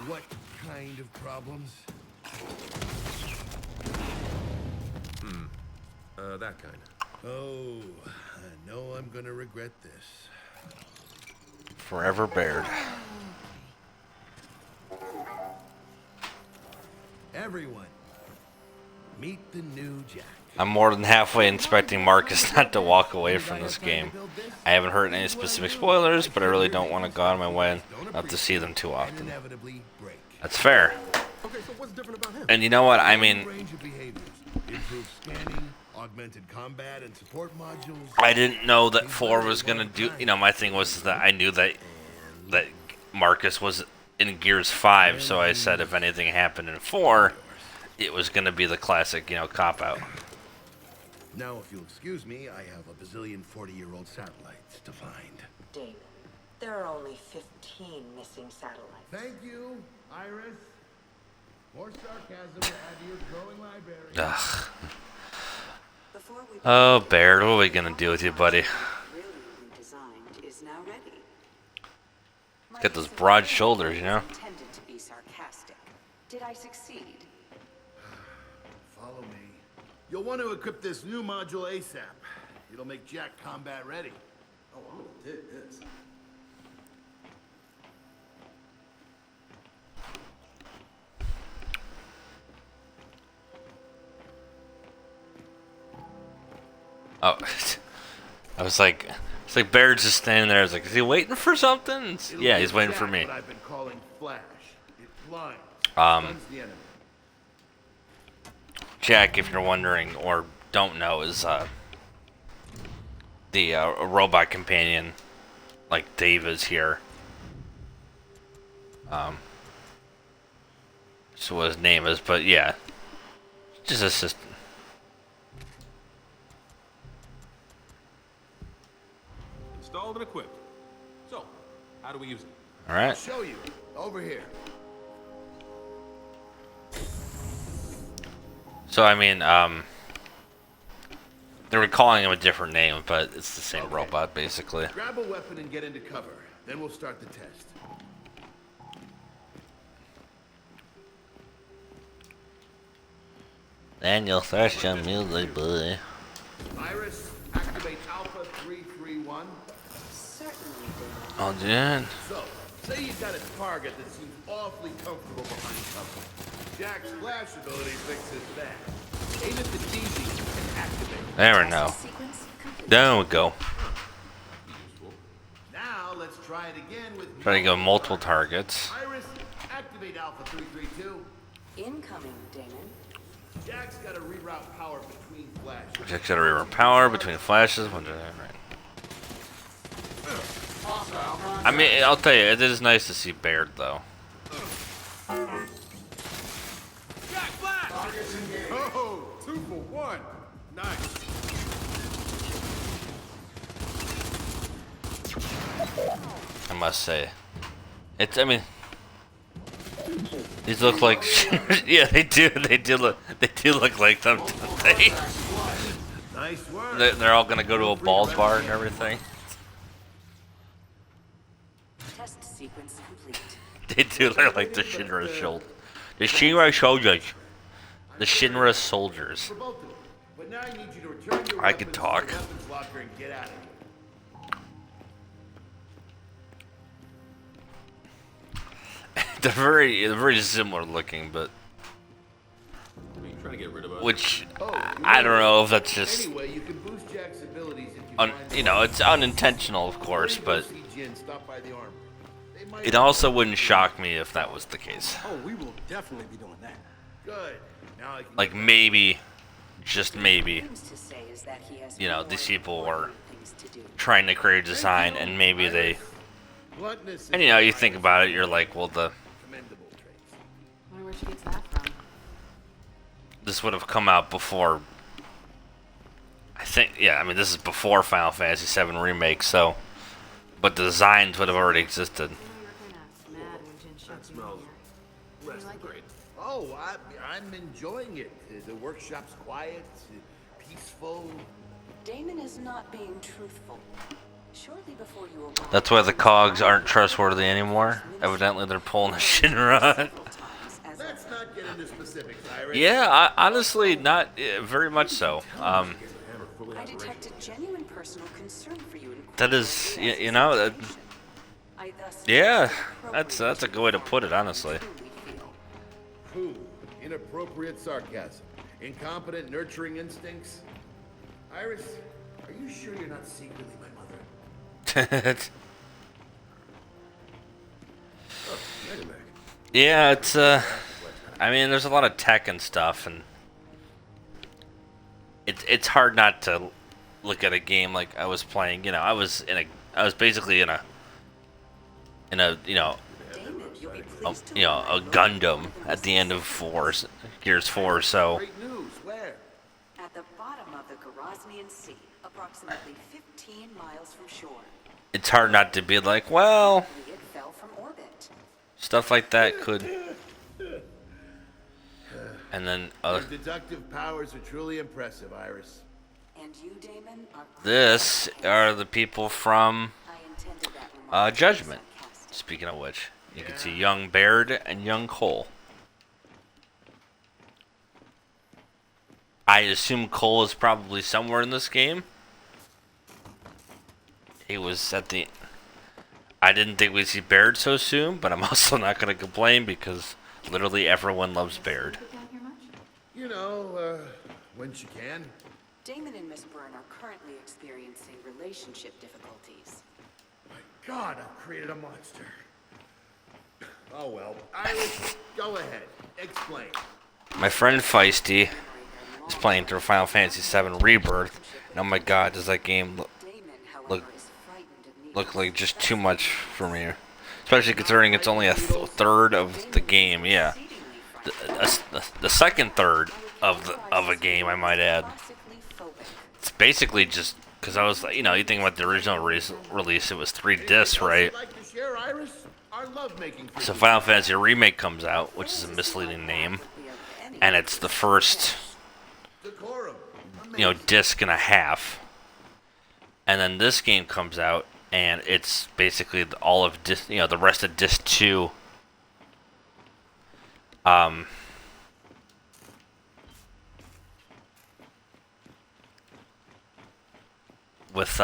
Speaker 2: What kind of problems?
Speaker 5: That kind.
Speaker 2: Oh, I know I'm gonna regret this.
Speaker 12: Forever Baird.
Speaker 2: Everyone, meet the new Jack.
Speaker 12: I'm more than halfway expecting Marcus not to walk away from this game. I haven't heard any specific spoilers, but I really don't want to go out of my way not to see them too often. That's fair. And you know what? I mean,
Speaker 2: augmented combat and support modules.
Speaker 12: I didn't know that 4 was gonna do. You know, my thing was that I knew that Marcus was in Gears 5, so I said if anything happened in 4, it was gonna be the classic, you know, cop out.
Speaker 2: Now, if you'll excuse me, I have a bazillion 40-year-old satellites to find.
Speaker 4: Damon, there are only 15 missing satellites.
Speaker 2: Thank you, Iris. More sarcasm to add to your growing library.
Speaker 12: Ugh. Oh, Baird, what are we gonna do with you, buddy? Got those broad shoulders, you know.
Speaker 4: Intended to be sarcastic. Did I succeed?
Speaker 2: Follow me. You'll want to equip this new module ASAP. It'll make Jack combat ready. Oh, I'm gonna dig this.
Speaker 12: Oh, I was like, it's like Baird's just standing there. I was like, is he waiting for something? Yeah, he's waiting for me.
Speaker 2: I've been calling Flash. It blinds. The enemy.
Speaker 12: Jack, if you're wondering or don't know, is the robot companion, like Dave is here. So what his name is, but yeah, just assistant.
Speaker 5: Installed and equipped. So, how do we use it?
Speaker 12: All right.
Speaker 2: I'll show you. Over here.
Speaker 12: So I mean, they were calling him a different name, but it's the same robot, basically.
Speaker 2: Grab a weapon and get into cover. Then we'll start the test.
Speaker 12: Daniel, thrash your music, boy.
Speaker 2: Iris, activate Alpha 331.
Speaker 4: Certainly.
Speaker 12: Oh, dude.
Speaker 3: So, say you got a target that seems awfully comfortable behind cover. Jack's flash ability fixes that. Aim at the DZ and activate.
Speaker 12: There we go. There we go.
Speaker 3: Now let's try it again with
Speaker 12: Try to go multiple targets.
Speaker 3: Iris, activate Alpha 332.
Speaker 6: Incoming, Damon.
Speaker 3: Jack's got to reroute power between flashes.
Speaker 12: Jack's got to reroute power between flashes. Right. I mean, I'll tell you, it is nice to see Baird, though.
Speaker 2: Jack Flash! Oh, 2 for 1. Nice.
Speaker 12: I must say. I mean, these look like, yeah, they do look like them, don't they?
Speaker 3: Nice work.
Speaker 12: They're all gonna go to a balls bar and everything.
Speaker 6: Test sequence complete.
Speaker 12: They do look like the Shinra soldiers. The Shinra soldiers. The Shinra soldiers.
Speaker 3: For both of them. But now I need you to return your
Speaker 12: I can
Speaker 3: weapons
Speaker 12: talk.
Speaker 3: to the weapons locker and get out of here.
Speaker 12: They're very similar looking, but
Speaker 10: Are you trying to get rid of us?
Speaker 12: which I don't know if that's just
Speaker 3: Anyway, you can boost Jack's abilities if you
Speaker 12: you know, it's unintentional, of course, but
Speaker 3: see Jin stop by the armory. They might
Speaker 12: it also wouldn't shock me if that was the case.
Speaker 2: Oh, we will definitely be doing that.
Speaker 3: Good. Now I can
Speaker 12: Like maybe, just maybe,
Speaker 6: Seems to say is that he has
Speaker 12: you know,
Speaker 6: more
Speaker 12: these people were
Speaker 6: important things to do.
Speaker 12: trying to create a design, and maybe they,
Speaker 3: bluntness
Speaker 12: and you know, you think about it, you're like, well,
Speaker 3: commendable traits.
Speaker 7: I wonder where she gets that from.
Speaker 12: this would have come out before. I think, yeah, I mean, this is before Final Fantasy VII Remake, so, but the designs would have already existed.
Speaker 7: You were kinda mad when Jin showed you in here.
Speaker 10: Less than great.
Speaker 3: Oh, I'm enjoying it. The workshop's quiet, peaceful.
Speaker 6: Damon is not being truthful. Shortly before you arrived,
Speaker 12: That's why the cogs aren't trustworthy anymore. Evidently, they're pulling a Shinra.
Speaker 3: Let's not get into specifics, Iris.
Speaker 12: Yeah, honestly, not very much so.
Speaker 6: I detected genuine personal concern for you.
Speaker 12: That is, you know,
Speaker 6: I thus
Speaker 12: yeah, that's a good way to put it, honestly.
Speaker 3: Pooh, inappropriate sarcasm, incompetent nurturing instincts. Iris, are you sure you're not secretly my mother?
Speaker 12: Yeah, it's I mean, there's a lot of tech and stuff, and it's hard not to look at a game like I was playing. You know, I was basically in a you know a Gundam at the end of Gears 4. So
Speaker 3: Great news. Where?
Speaker 6: at the bottom of the Gorosnian Sea, approximately 15 miles from shore.
Speaker 12: it's hard not to be like, well,
Speaker 6: It fell from orbit.
Speaker 12: stuff like that could. And then
Speaker 3: Your deductive powers are truly impressive, Iris.
Speaker 6: And you, Damon, are
Speaker 12: this are the people from
Speaker 6: I intended that remark
Speaker 12: Judgment.
Speaker 6: sarcastic.
Speaker 12: Speaking of which, you can see young Baird and young Cole. I assume Cole is probably somewhere in this game. He was at the... I didn't think we'd see Baird so soon, but I'm also not going to complain because literally everyone loves Baird.
Speaker 3: You know, when she can.
Speaker 6: Damon and Miss Byrne are currently experiencing relationship difficulties.
Speaker 3: My God, I've created a monster. Oh well. Iris, go ahead. Explain.
Speaker 12: My friend Feisty is playing through Final Fantasy VII Rebirth, and oh my God, does that game look like just too much for me? Especially considering it's only a third of the game. Yeah, the second third of a game, I might add. It's basically just because I was, you know, you think about the original release, it was 3 discs, right?
Speaker 3: Like to share, Iris? Our lovemaking.
Speaker 12: So Final Fantasy Remake comes out, which is a misleading name, and it's the first,
Speaker 3: Decorum.
Speaker 12: you know, disc and a half. And then this game comes out, and it's basically all of disc, you know, the rest of disc 2. With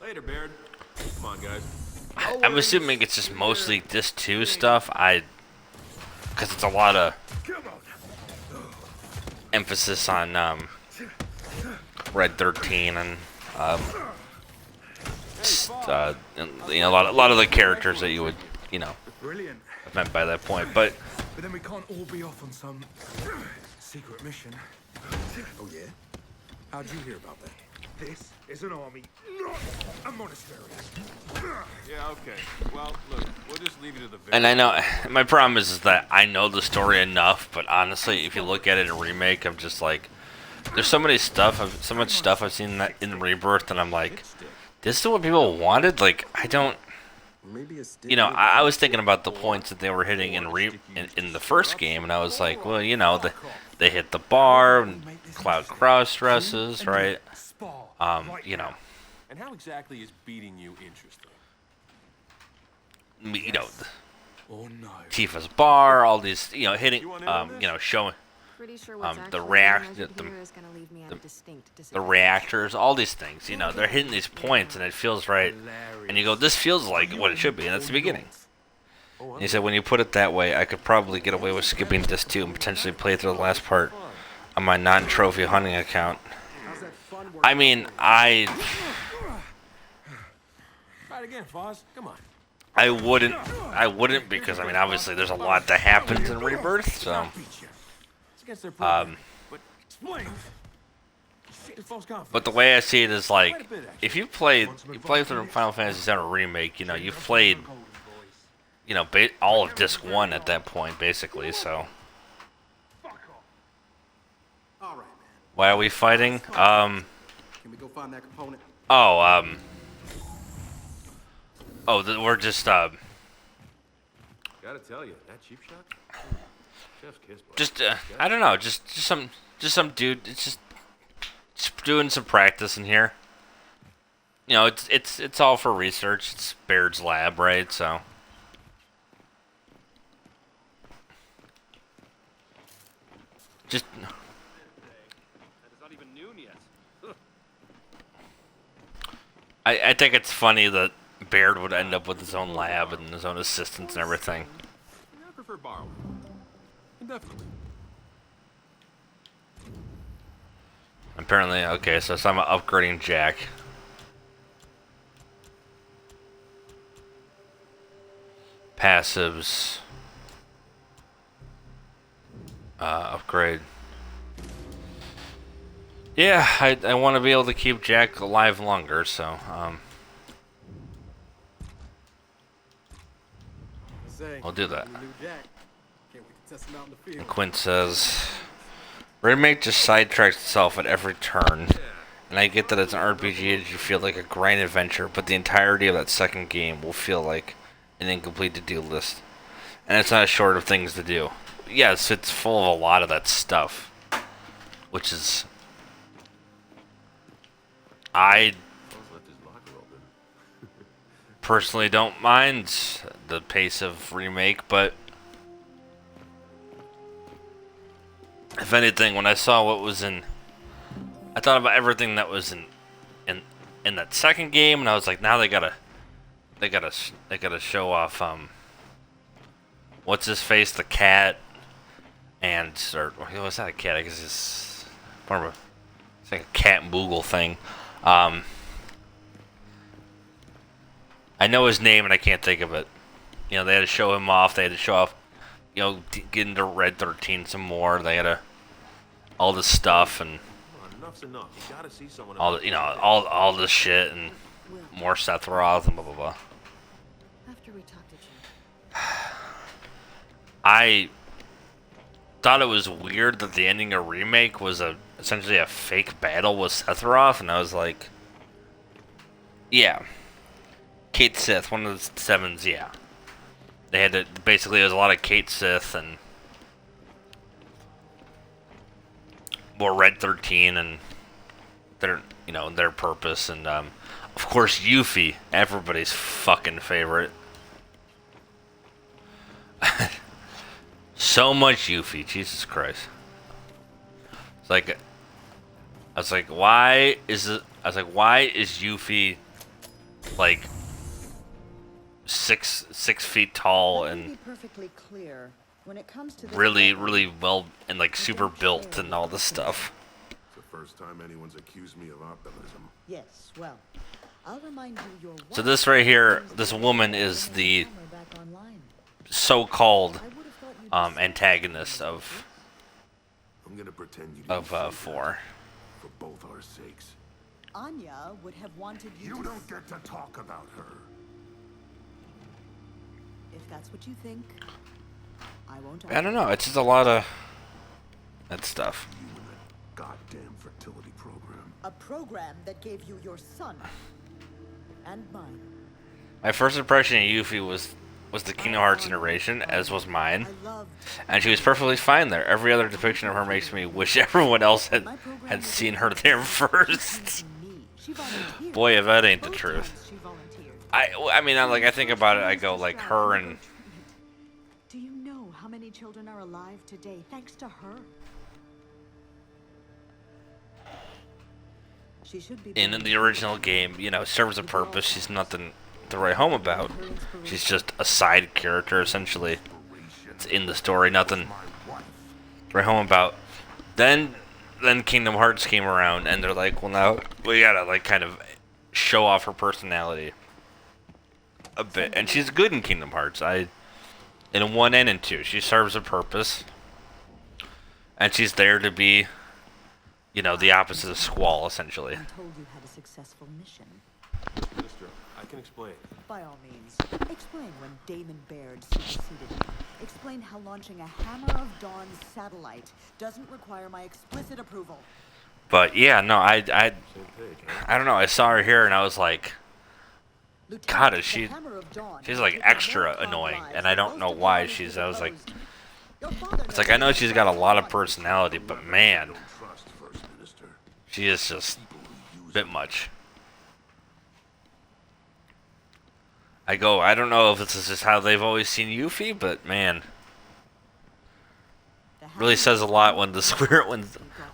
Speaker 10: Later, Baird. Come on, guys.
Speaker 12: I'm assuming it's just mostly Disc 2 stuff. Because it's a lot of emphasis on Red 13 and you know, a lot of the characters that you would, you know, have met by that point. But
Speaker 2: then we can't all be off on some secret mission. Oh yeah? How'd you hear about that? This is an army, not a monastery.
Speaker 10: Yeah, okay. Well, look, we'll just leave you to the very...
Speaker 12: And I know, my problem is that I know the story enough, but honestly, if you look at it in Remake, I'm just like, there's so much stuff I've seen that in Rebirth, and I'm like, this is what people wanted? Like, I don't... You know, I was thinking about the points that they were hitting in the first game, and I was like, well, you know, they hit the bar, and Cloud cross dresses, right? You know.
Speaker 10: And how exactly is beating you interesting?
Speaker 12: You know, Tifa's bar, all these, you know, hitting, you know, showing the reactors, all these things, you know, they're hitting these points, and it feels right, and you go, this feels like what it should be, and that's the beginning. And he said, when you put it that way, I could probably get away with skipping Disc 2 and potentially play through the last part on my non-trophy hunting account. I mean,
Speaker 10: Try it again, Foz. Come on.
Speaker 12: I wouldn't because, I mean, obviously there's a lot that happens in Rebirth, so, but the way I see it is like, if you play through Final Fantasy VII Remake, you know, you've played, you know, all of Disc 1 at that point, basically, so. Why are we fighting?
Speaker 2: Can we go find that component?
Speaker 12: We're just,
Speaker 10: Gotta tell you, that cheap shot? Chef's kiss, bro.
Speaker 12: just, I don't know, just some dude, it's just doing some practice in here. You know, it's all for research. It's Baird's lab, right? So. Just. I think it's funny that Baird would end up with his own lab and his own assistants and everything.
Speaker 10: I prefer borrowing. Definitely.
Speaker 12: Apparently, okay, so I'm upgrading Jack. Passives. Upgrade. Yeah, I want to be able to keep Jack alive longer, so, I'll do that. And Quint says, Remake just sidetracks itself at every turn, and I get that it's an RPG and you feel like a grind adventure, but the entirety of that second game will feel like an incomplete to-do list, and it's not short of things to do. Yes, it's full of a lot of that stuff, which is... I personally don't mind the pace of Remake, but if anything, when I saw what was in, I thought about everything that was in that second game, and I was like, now they gotta show off what's his face, the cat, and or was that a cat? I guess it's more of it's like a cat Moogle thing. I know his name and I can't think of it. You know, they had to show him off. They had to show off, you know, get into Red 13 some more. They had to, all this stuff and
Speaker 10: Enough's enough. You gotta see someone
Speaker 12: all the, you know, all this shit and more Sephiroth and blah blah blah.
Speaker 7: After we talk to Jim.
Speaker 12: I thought it was weird that the ending of Remake was essentially a fake battle with Sephiroth, and I was like, yeah, Cait Sith, one of the sevens, yeah. They had to, basically it was a lot of Cait Sith and more Red 13 and their, you know, their purpose, and of course Yuffie, everybody's fucking favorite. So much Yuffie, Jesus Christ. It's like, I was like, why is Yuffie like 6 feet tall
Speaker 4: Let me
Speaker 12: and
Speaker 4: be perfectly clear. When it comes to this
Speaker 12: really well and like super built and all this stuff.
Speaker 3: It's the first time anyone's accused me of optimism.
Speaker 4: Yes, well, I'll remind you your
Speaker 12: So this right here, this woman is the so-called antagonist of
Speaker 3: I'm gonna pretend you
Speaker 12: 4.
Speaker 3: for both our sakes.
Speaker 4: Anya would have wanted you.
Speaker 3: You don't get to talk about her.
Speaker 4: If that's what you think, I won't.
Speaker 12: I don't know. It's just a lot of that stuff.
Speaker 3: You and that goddamn fertility program.
Speaker 4: A program that gave you your son and mine.
Speaker 12: My first impression of Yuffie was the Kingdom Hearts iteration, as was mine, and she was perfectly fine there. Every other depiction of her makes me wish everyone else had seen her there first. Boy, if that ain't the truth. I mean, I think about it, I go like her and.
Speaker 4: Do you know how many children are alive today thanks to her? She should be.
Speaker 12: In the original game, you know, serves a purpose. She's nothing to write home about. She's just a side character, essentially. It's in the story, nothing to write home about. Then Kingdom Hearts came around, and they're like, well, now we gotta like kind of show off her personality a bit, and she's good in Kingdom Hearts. In 1 and in 2, she serves a purpose, and she's there to be, you know, the opposite of Squall, essentially.
Speaker 4: I told you had a successful mission.
Speaker 5: Mister, I can explain.
Speaker 4: By all means, explain when Damon Baird superseded me. Explain how launching a Hammer of Dawn satellite doesn't require my explicit approval.
Speaker 12: But yeah, no, I don't know. I saw her here, and I was like, God, is she's like extra annoying, and I don't know why I was like, it's like I know she's got a lot of personality, but man, she is just a bit much. I don't know if this is just how they've always seen Yuffie, but man, really says a lot when the Spirit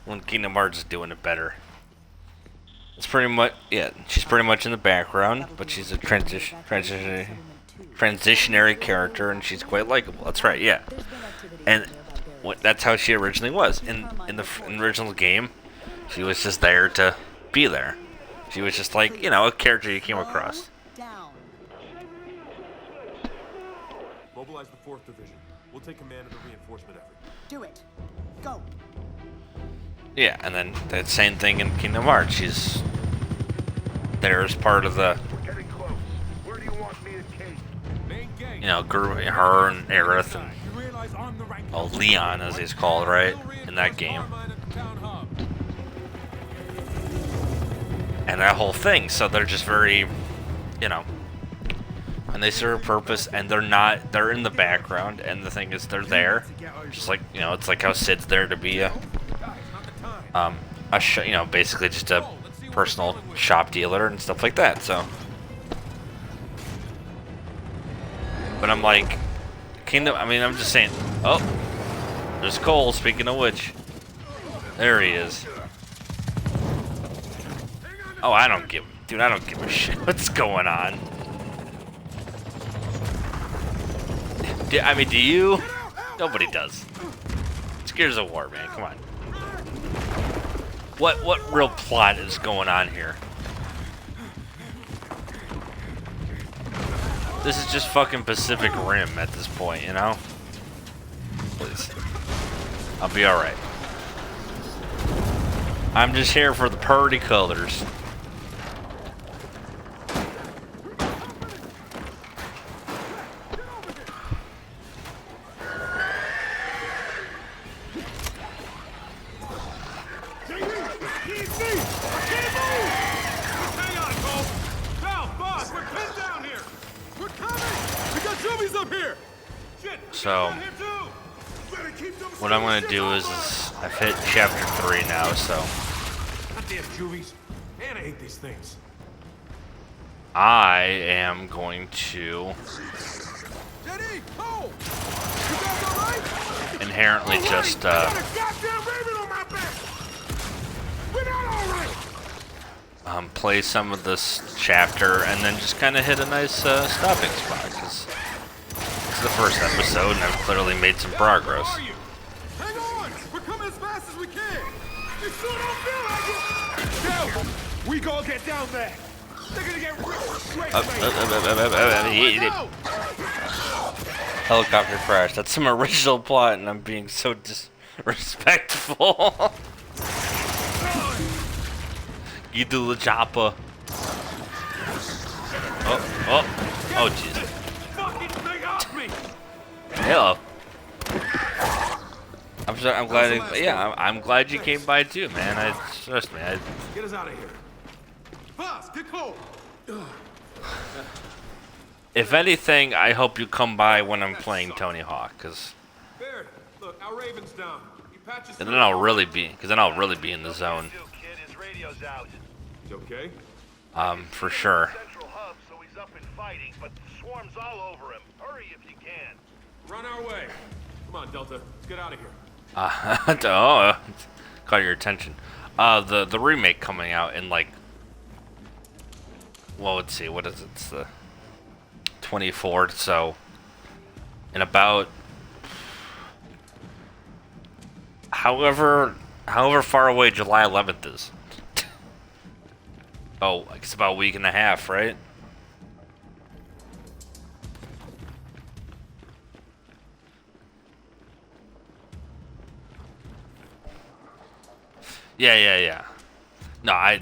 Speaker 12: when Kingdom Hearts is doing it better. It's pretty much, yeah, she's pretty much in the background, but she's a transitionary character, and she's quite likable. That's right, yeah. And that's how she originally was. In the original game, she was just there to be there. She was just like, you know, a character you came across.
Speaker 5: Mobilize the 4th Division. We'll take command of the reinforcement effort.
Speaker 4: Do it. Go.
Speaker 12: Yeah, and then that same thing in Kingdom Hearts. She's there as part of the, you know, her and Aerith and Leon, as he's called, right, in that game. And that whole thing. So they're just very, you know, and they serve a purpose, and they're in the background, and the thing is, they're there, just like, you know, it's like how Sid's there to be a you know, basically just a personal shop dealer and stuff like that. So, but I'm like, I'm just saying. Oh, there's Cole. Speaking of which, there he is. Oh, I don't give a shit what's going on. Do you? Nobody does. It's Gears of War, man. Come on. What real plot is going on here? This is just fucking Pacific Rim at this point, you know? Please. I'll be alright. I'm just here for the party colors. So, what I'm going to do is I've hit chapter 3 now, so
Speaker 5: Goddamn juvies. Man, I hate these things.
Speaker 12: I am going to inherently just play some of this chapter, and then just kind of hit a nice stopping spot. Cause it's the first episode, and I've clearly made some progress.
Speaker 2: Hang on! We're coming as fast as we can! You sure don't feel like it! Hell, we gonna get down there! They're gonna get ripped straight
Speaker 12: Helicopter crash. That's some original plot, and I'm being so disrespectful. You do the chopper. Oh, jeez.
Speaker 2: Fucking thing off me!
Speaker 12: Hello. I'm sorry. I'm glad. I'm glad you came by too, man. Trust me.
Speaker 2: Get us out of here. Fast, get cold.
Speaker 12: If anything, I hope you come by when I'm playing Tony Hawk, cause.
Speaker 2: Baird, look, our Raven's down. You patch us.
Speaker 12: And then I'll really be in the zone.
Speaker 9: His radio's out.
Speaker 2: You okay?
Speaker 12: For sure.
Speaker 9: Central hub, so he's up and fighting, but the swarm's all over him. Hurry if you can.
Speaker 2: Run our way. Come on, Delta. Let's get out of here.
Speaker 12: Caught your attention. The remake coming out in like. Well, let's see. What is it? It's the 24th. So, in about. However far away July 11th is. Oh, it's about a week and a half, right? Yeah. No,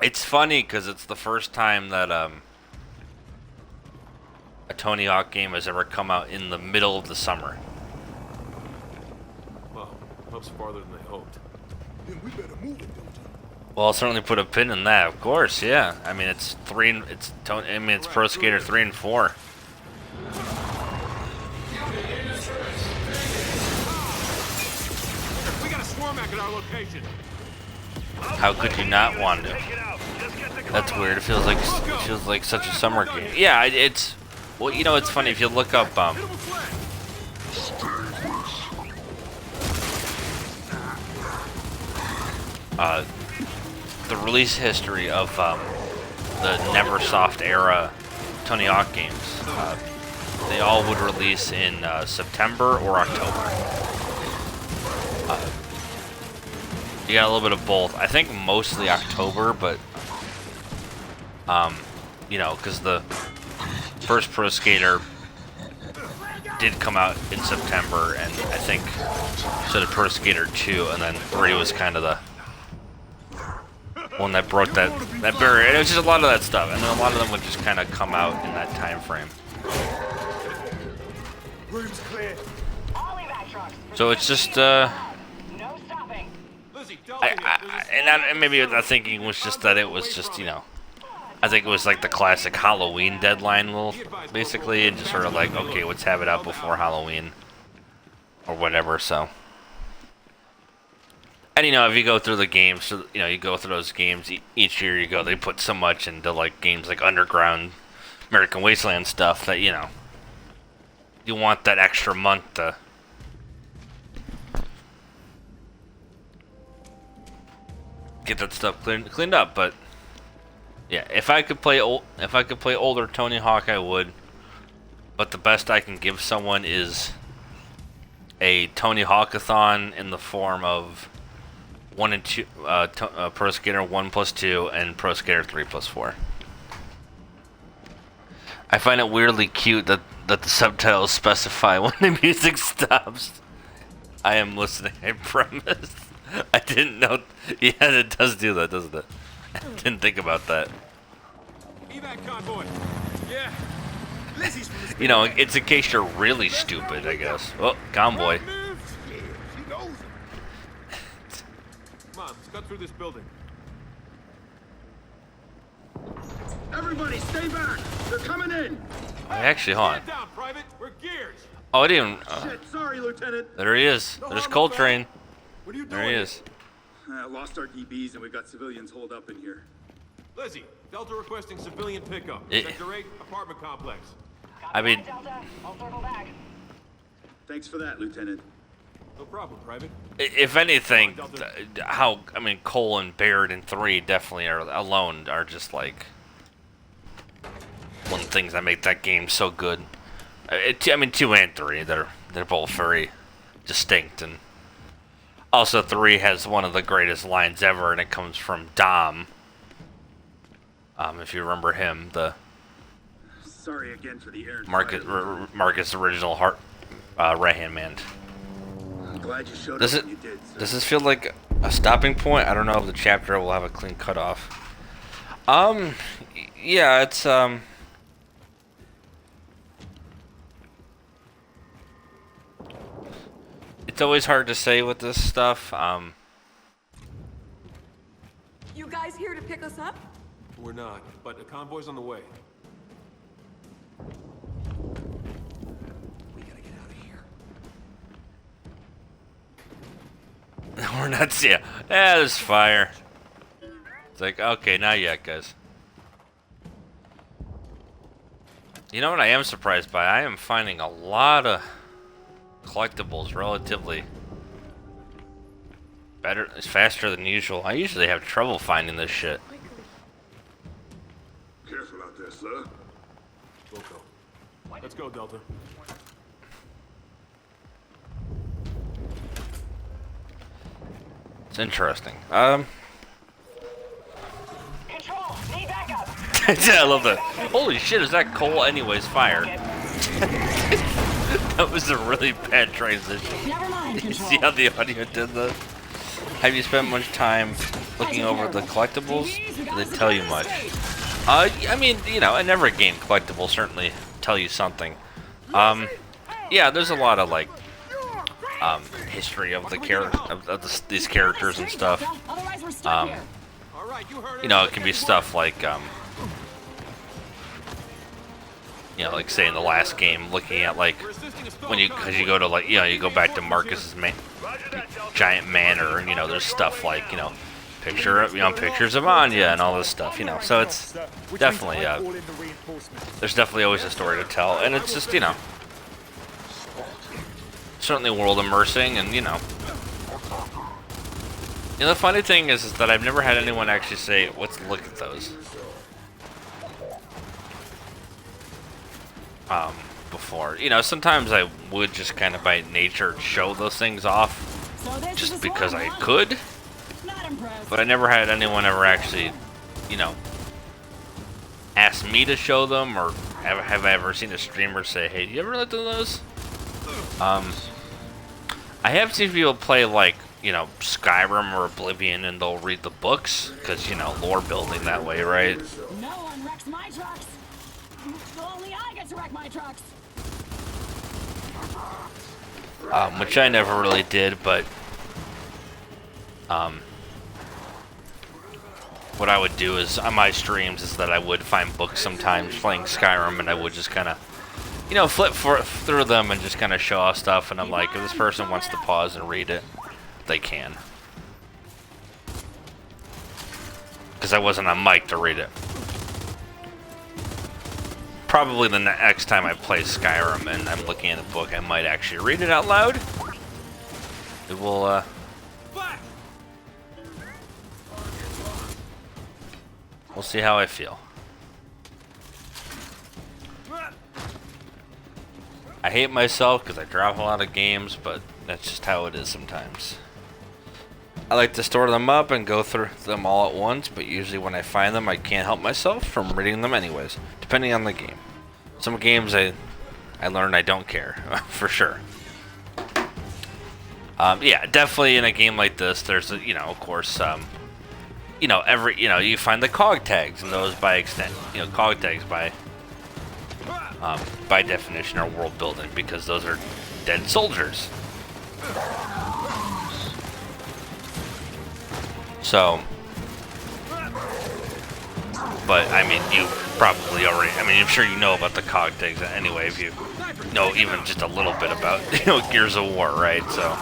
Speaker 12: it's funny because it's the first time that a Tony Hawk game has ever come out in the middle of the summer.
Speaker 2: Well, hopes farther than they hoped. Then we better move it, Delta.
Speaker 12: Well, I'll certainly put a pin in that, of course. Yeah, I mean it's Pro Skater 3 and 4.
Speaker 2: We got a swarm at our location.
Speaker 12: How could you not want to? That's weird. It feels like such a summer game. Yeah, it's. Well, you know, it's funny if you look up the release history of the Neversoft era Tony Hawk games. They all would release in September or October. You got a little bit of both. I think mostly October, but you know, because the first Pro Skater did come out in September, and I think so did Pro Skater 2, and then 3 was kind of the one that broke that barrier. And it was just a lot of that stuff, and then a lot of them would just kind of come out in that time frame.
Speaker 2: Room's clear.
Speaker 12: So it's just and maybe the thinking was just that it was just, you know, I think it was like the classic Halloween deadline, basically, and just sort of like, okay, let's have it out before Halloween or whatever. So, and you know, if you go through the games, so, you know, you go through those games each year. You go, they put so much into like games like Underground, American Wasteland stuff that, you know, you want that extra month to get that stuff cleaned up. But yeah, if I could play older Tony Hawk, I would. But the best I can give someone is a Tony Hawkathon in the form of 1 and 2, Pro Skater 1+2 and Pro Skater 3+4. I find it weirdly cute that the subtitles specify when the music stops. I am listening, I promise. I didn't know. Yeah, it does do that, doesn't it? I didn't think about that.
Speaker 2: Evac convoy. Yeah.
Speaker 12: You know, it's in case you're really stupid, I guess. Oh, convoy.
Speaker 2: Come on, let's cut through this building. Everybody, stay back! They're coming in!
Speaker 12: Actually, hold on.
Speaker 2: Stand down, Private. We're geared.
Speaker 12: Oh, I didn't.
Speaker 2: Shit, sorry, Lieutenant.
Speaker 12: There he is. There's Coltrane.
Speaker 2: What are you doing?
Speaker 12: There he is.
Speaker 13: Lost our DBs and we got civilians holed up in here.
Speaker 2: Lizzie, Delta requesting civilian pickup.
Speaker 12: Yeah.
Speaker 2: Sector 8, apartment complex.
Speaker 12: I mean,
Speaker 13: Thanks for that, Lieutenant.
Speaker 10: No problem, Private.
Speaker 12: if anything, Cole and Baird in 3 definitely are just like one of the things that make that game so good. 2 and 3, they're both very distinct, and also 3 has one of the greatest lines ever, and it comes from Dom. If you remember him, the
Speaker 13: Sorry again for the errand.
Speaker 12: Marcus original right-hand man.
Speaker 13: I'm glad you showed
Speaker 12: Does
Speaker 13: up
Speaker 12: it?
Speaker 13: when you did, sir.
Speaker 12: Does this feel like a stopping point? I don't know if the chapter will have a clean cutoff. Yeah, it's It's always hard to say with this stuff.
Speaker 6: You guys here to pick us up?
Speaker 10: We're not, but a convoy's on the way.
Speaker 8: We gotta get out of here.
Speaker 12: We're not. Yeah, there's fire. It's like, okay, not yet, guys. You know what I am surprised by? I am finding a lot of collectibles relatively better. It's faster than usual. I usually have trouble finding this shit.
Speaker 3: Careful out there, sir.
Speaker 10: We'll go. Let's go, Delta.
Speaker 12: It's interesting.
Speaker 11: Control, need backup.
Speaker 12: Yeah, I love that. Holy shit, is that Cole? Anyways, fire. That was a really bad transition.
Speaker 11: Never mind,
Speaker 12: You
Speaker 11: Control.
Speaker 12: see how the audio did that? Have you spent much time looking over the collectibles? Do they tell you much? I mean, you know, and every game collectibles certainly tell you something. Yeah, there's a lot of like history of the these characters and stuff. You know, it can be stuff like you know, like say in the last game, looking at like because you go to like, you know, you go back to Marcus's giant manor, and you know, there's stuff like, you know, pictures of Anya and all this stuff, you know. So it's definitely there's definitely always a story to tell, and it's just, you know, certainly world immersing, and you know. You know, the funny thing is that I've never had anyone actually say, let's look at those. Before. You know, sometimes I would just kind of by nature show those things off just because I could. But I never had anyone ever actually, you know, ask me to show them, or have I ever seen a streamer say, hey, do you ever look at those? I have seen people play like, you know, Skyrim or Oblivion, and they'll read the books, because, you know, lore building that way, right?
Speaker 11: No one wrecks my trucks. Only I get to wreck my trucks.
Speaker 12: Which I never really did, but what I would do is on my streams is that I would find books sometimes playing Skyrim, and I would just kind of, you know, flip through them and just kind of show off stuff. And I'm like, if this person wants to pause and read it, they can, because I wasn't on mic to read it. Probably the next time I play Skyrim and I'm looking at a book, I might actually read it out loud. It will, we'll see how I feel. I hate myself because I drop a lot of games, but that's just how it is sometimes. I like to store them up and go through them all at once, but usually when I find them, I can't help myself from reading them anyways, depending on the game. Some games I learned I don't care, for sure. Yeah, definitely in a game like this, there's, you know, of course, you know, you find the cog tags, and those by extent, you know, cog tags by definition are world building, because those are dead soldiers. So, but I mean, you probably already, I mean, I'm sure you know about the cog tags anyway, if you know even just a little bit about, you know, Gears of War, right? So,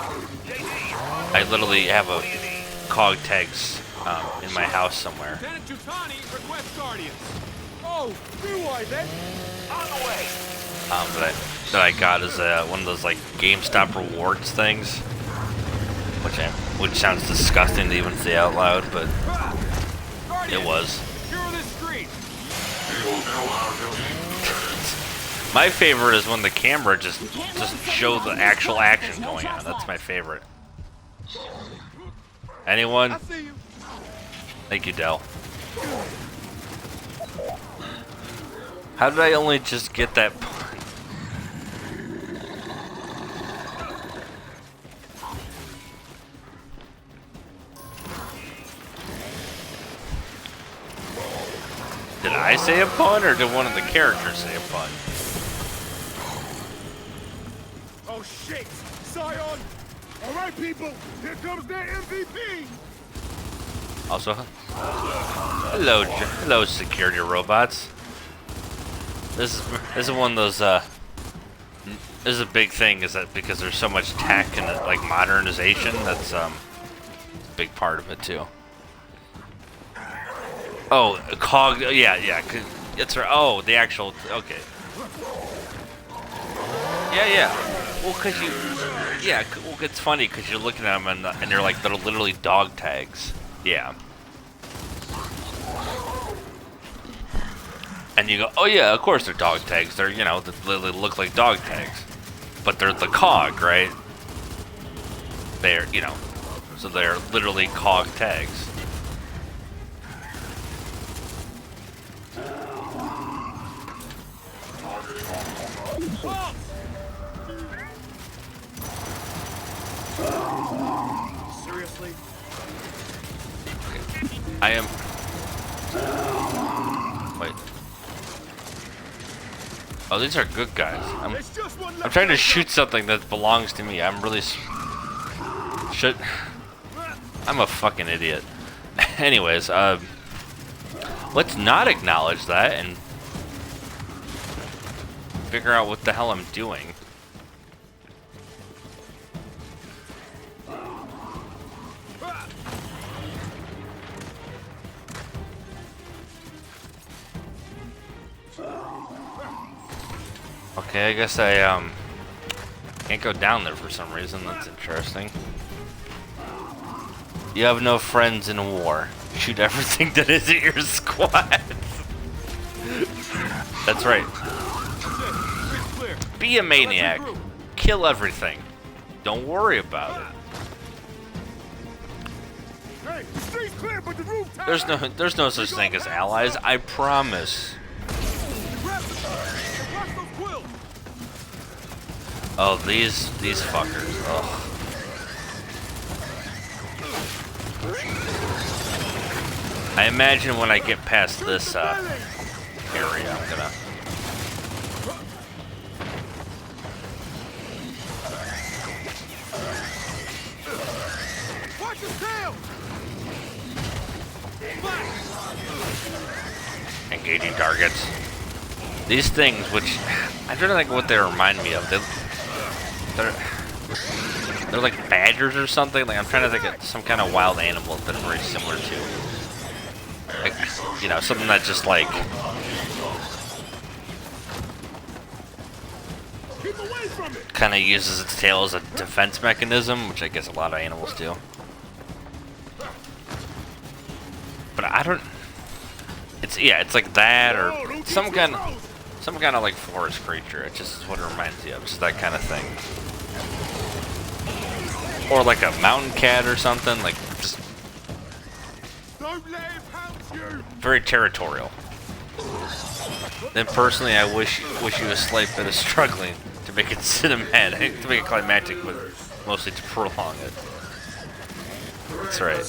Speaker 12: I literally have a cog tags in my house somewhere.
Speaker 2: Lieutenant Tutani, request Guardians. Oh, do I then? On the way.
Speaker 12: that I got is one of those like GameStop rewards things, which sounds disgusting to even say out loud, but it was. My favorite is when the camera just shows the actual action going on. That's my favorite. Anyone? Thank you, Del. How did I only just get that? Did I say a pun, or did one of the characters say a pun?
Speaker 2: Oh shit! Scion! Alright people, here comes their MVP!
Speaker 12: Also, hello security robots. This is one of those, this is a big thing, is that because there's so much tech and like modernization, that's a big part of it too. Oh, cog, yeah, it's right. Oh, the actual, okay. Yeah. Well, it's funny because you're looking at them and they're literally dog tags. Yeah. And you go, oh yeah, of course they're dog tags. They're, they look like dog tags. But they're the cog, right? They're, so they're literally cog tags.
Speaker 2: Seriously?
Speaker 12: I am. Wait. Oh, these are good guys. I'm trying to shoot something that belongs to me. I'm really. I'm a fucking idiot. Anyways, let's not acknowledge that and figure out what the hell I'm doing. Okay, I guess I can't go down there for some reason. That's interesting. You have no friends in war. Shoot everything that isn't your squad. That's right. Be a maniac. Kill everything. Don't worry about it. There's no such thing as allies. I promise. Oh, these fuckers. Ugh. I imagine when I get past this area, I'm gonna. Engaging targets. These things, which I don't think what they remind me of. They're like badgers or something. Like I'm trying to think of some kind of wild animal that they're very similar to. Like, something that just like. Kind of uses its tail as a defense mechanism, which I guess a lot of animals do. But I don't. It's like that or some kind of like forest creature. It just is what it reminds you of. Just that kind of thing. Or like a mountain cat or something. Like just very territorial. Then personally, I wish you a slight bit of struggling to make it cinematic, to make it climactic, but mostly to prolong it. That's right.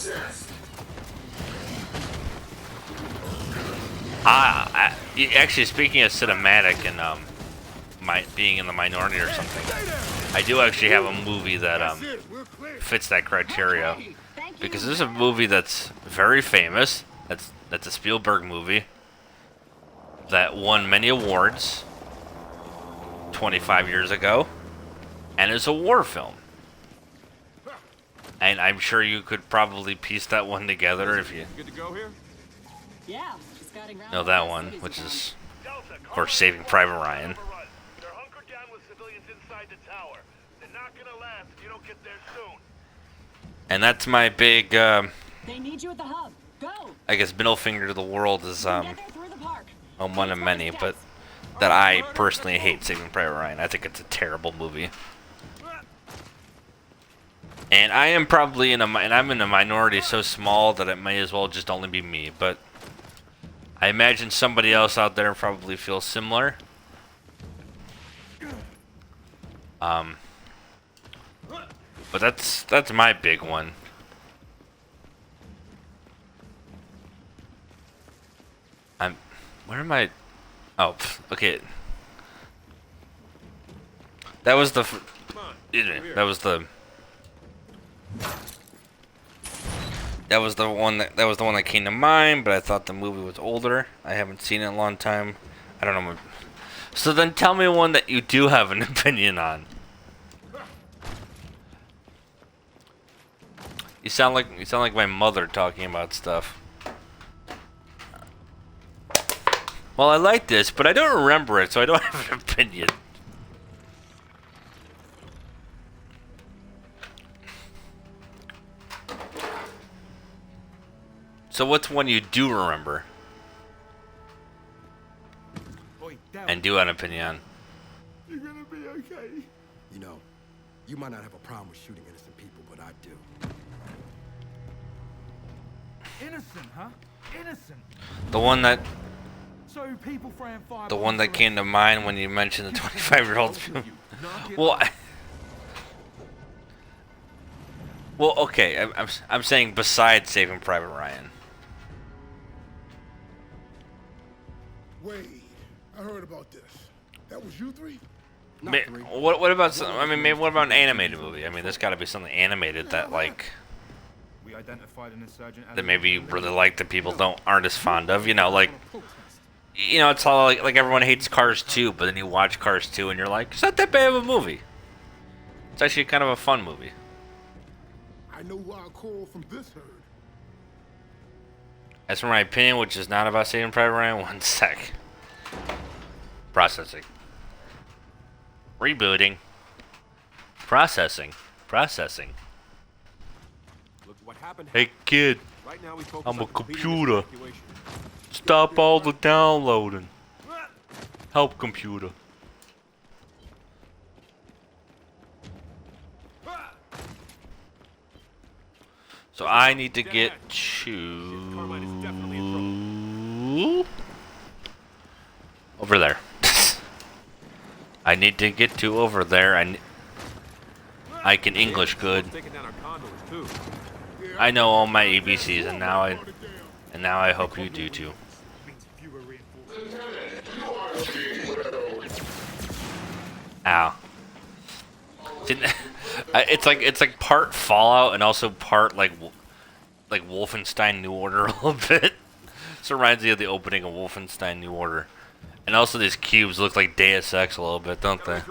Speaker 12: Actually, speaking of cinematic and being in the minority or something, I do actually have a movie that fits that criteria, because this is a movie that's very famous. That's a Spielberg movie that won many awards 25 years ago, and is a war film. And I'm sure you could probably piece that one together if you
Speaker 11: Yeah.
Speaker 12: know that one, which is, of course, Saving Private Ryan.
Speaker 3: inside the tower. They're not gonna last if you don't get there soon.
Speaker 12: And that's my big,
Speaker 11: They need you at the hub. Go.
Speaker 12: I guess middle finger to the world is,
Speaker 11: Get there through the park.
Speaker 12: one of many, but that I personally hate Saving Private Ryan. I think it's a terrible movie. And I am probably I'm in a minority so small that it may as well just only be me, but I imagine somebody else out there probably feels similar. But that's my big one. Where am I? Oh, okay. That was the one that came to mind, but I thought the movie was older. I haven't seen it in a long time. I don't know. So then tell me one that you do have an opinion on. You sound like my mother talking about stuff. Well, I like this, but I don't remember it, so I don't have an opinion. So what's one you do remember? And do have an opinion on?
Speaker 2: You're gonna be okay. You know, you might not have a problem with shooting innocent people, but I do. Innocent, huh? Innocent.
Speaker 12: The one that
Speaker 2: So people frame fire.
Speaker 12: The one that came to mind when you mentioned the 25-year-old. Well, okay. I'm saying besides Saving Private Ryan.
Speaker 14: Wait, I heard about this. That was you three?
Speaker 12: What about some? I mean, maybe what about an animated movie? I mean, there's got to be something animated that like
Speaker 2: We identified an insurgent
Speaker 12: that maybe you really like that people aren't as fond of. You know, like. You know, it's all like everyone hates Cars 2, but then you watch Cars 2 and you're like, it's not that bad of a movie. It's actually kind of a fun movie.
Speaker 14: I know who I'll call from this herd.
Speaker 12: As for my opinion, which is not about Saving Private Ryan, one sec. Processing. Rebooting. Processing.
Speaker 10: Look what happened.
Speaker 12: Hey kid,
Speaker 10: Right now we focus
Speaker 12: I'm a
Speaker 10: on completing this
Speaker 12: computer.
Speaker 10: evacuation.
Speaker 12: Stop all the downloading. Help computer. So I need to get to over there. I need to get to over there. I can English good. I know all my ABCs, and now I hope you do too. Ow. It's like part Fallout and also part like Wolfenstein New Order a little bit. This reminds me of the opening of Wolfenstein New Order. And also these cubes look like Deus Ex a little bit, don't they?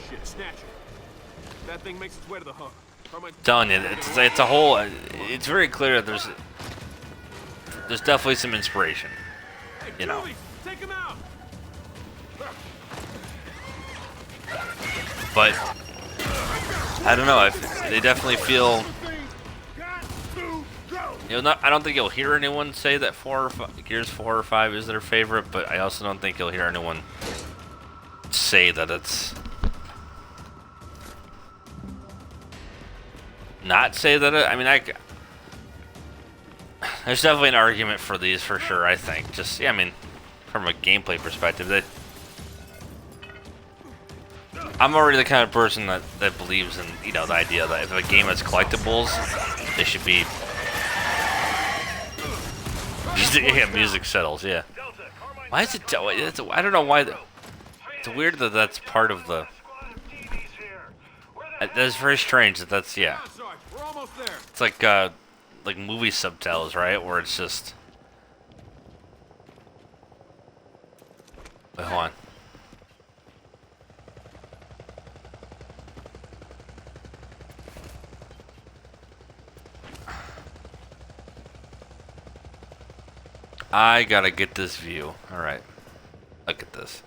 Speaker 10: Shit, snatch it. That thing makes its way to the hub.
Speaker 12: I'm telling you, it's a whole. It's very clear that there's definitely some inspiration. You know.
Speaker 10: Take him out.
Speaker 12: But I don't know. They definitely feel. I don't think you'll hear anyone say that Gears 4 or 5 is their favorite, but I also don't think you'll hear anyone say that it's. Not say that I mean, there's definitely an argument for these for sure, I think. Just, yeah, I mean, from a gameplay perspective, I'm already the kind of person that believes in, you know, the idea that if a game has collectibles, they should be. Yeah, music settles, yeah. Why is it? I don't know why. It's weird that that's part of the. That's very strange that's, yeah. It's like movie subtitles, right? Where it's just. Wait, hold on. I gotta get this view. Alright. Look at this.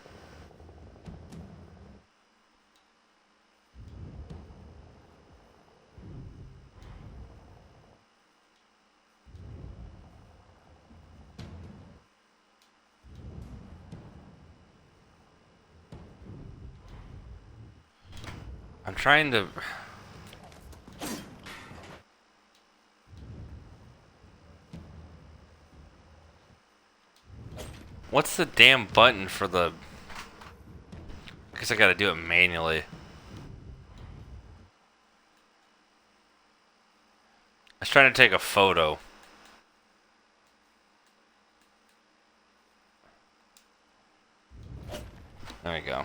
Speaker 12: I'm trying to... What's the damn button for the... I guess I gotta do it manually. I was trying to take a photo. There we go.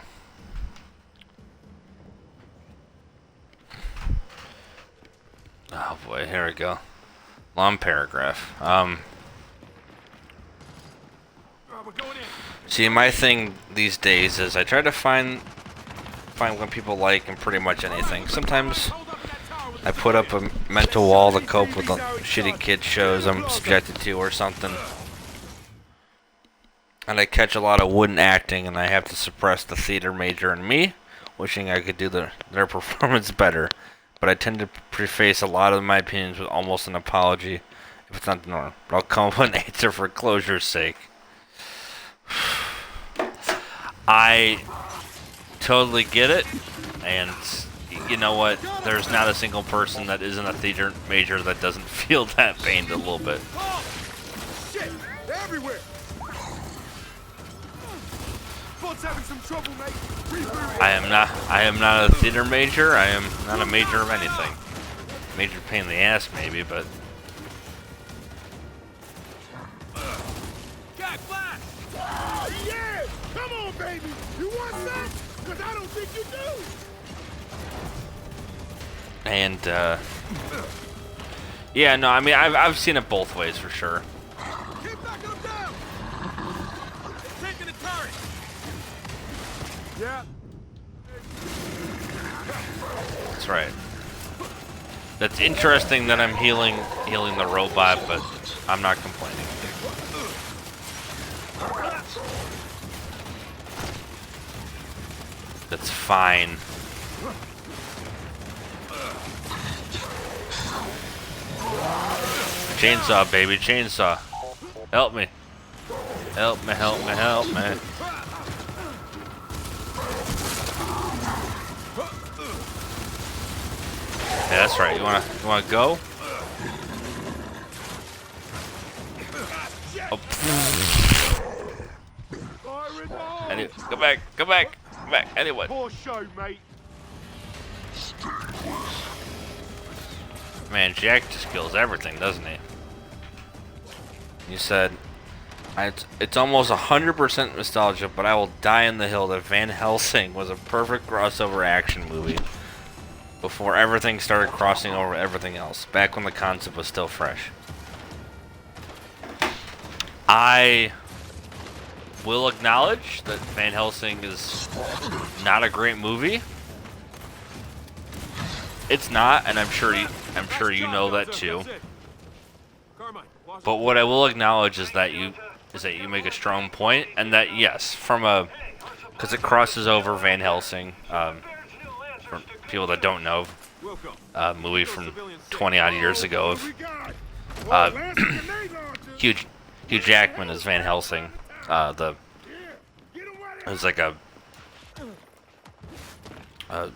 Speaker 12: Oh boy, here we go. Long paragraph. See, my thing these days is I try to find what people like in pretty much anything. Sometimes I put up a mental wall to cope with the shitty kid shows I'm subjected to or something. And I catch a lot of wooden acting and I have to suppress the theater major in me, wishing I could do their performance better. But I tend to preface a lot of my opinions with almost an apology if it's not the norm. But I'll come up with an answer for closure's sake. I totally get it, and you know what? There's not a single person that isn't a theater major that doesn't feel that pain a little bit.
Speaker 2: Shit! They're everywhere! Spot's having some trouble, mate.
Speaker 12: I am not a theater major. I am not a major of anything. Major pain in the ass, maybe, but.
Speaker 2: Got flash! Oh, yeah! Come on, baby! You want some? Because I don't think you do!
Speaker 12: And, yeah, no, I mean, I've seen it both ways for sure.
Speaker 2: Keep backing them down! Taking the turret! Yeah.
Speaker 12: That's right. That's interesting that I'm healing the robot, but I'm not complaining. That's fine. Chainsaw, baby, chainsaw. Help me. Help me, help me, help me. Yeah, that's right. You wanna go? Oh. Go back, go back, go back. Anyone?
Speaker 2: Poor show, mate.
Speaker 12: Man, Jack just kills everything, doesn't he? You said, it's almost 100% nostalgia, but I will die in the hill that Van Helsing was a perfect crossover action movie before everything started crossing over everything else, back when the concept was still fresh. I will acknowledge that Van Helsing is not a great movie. It's not, and I'm sure you know that too. But what I will acknowledge is that you make a strong point, and that yes, because it crosses over Van Helsing. For people that don't know, a movie from 20 odd years ago of Hugh Jackman as Van Helsing. It was like a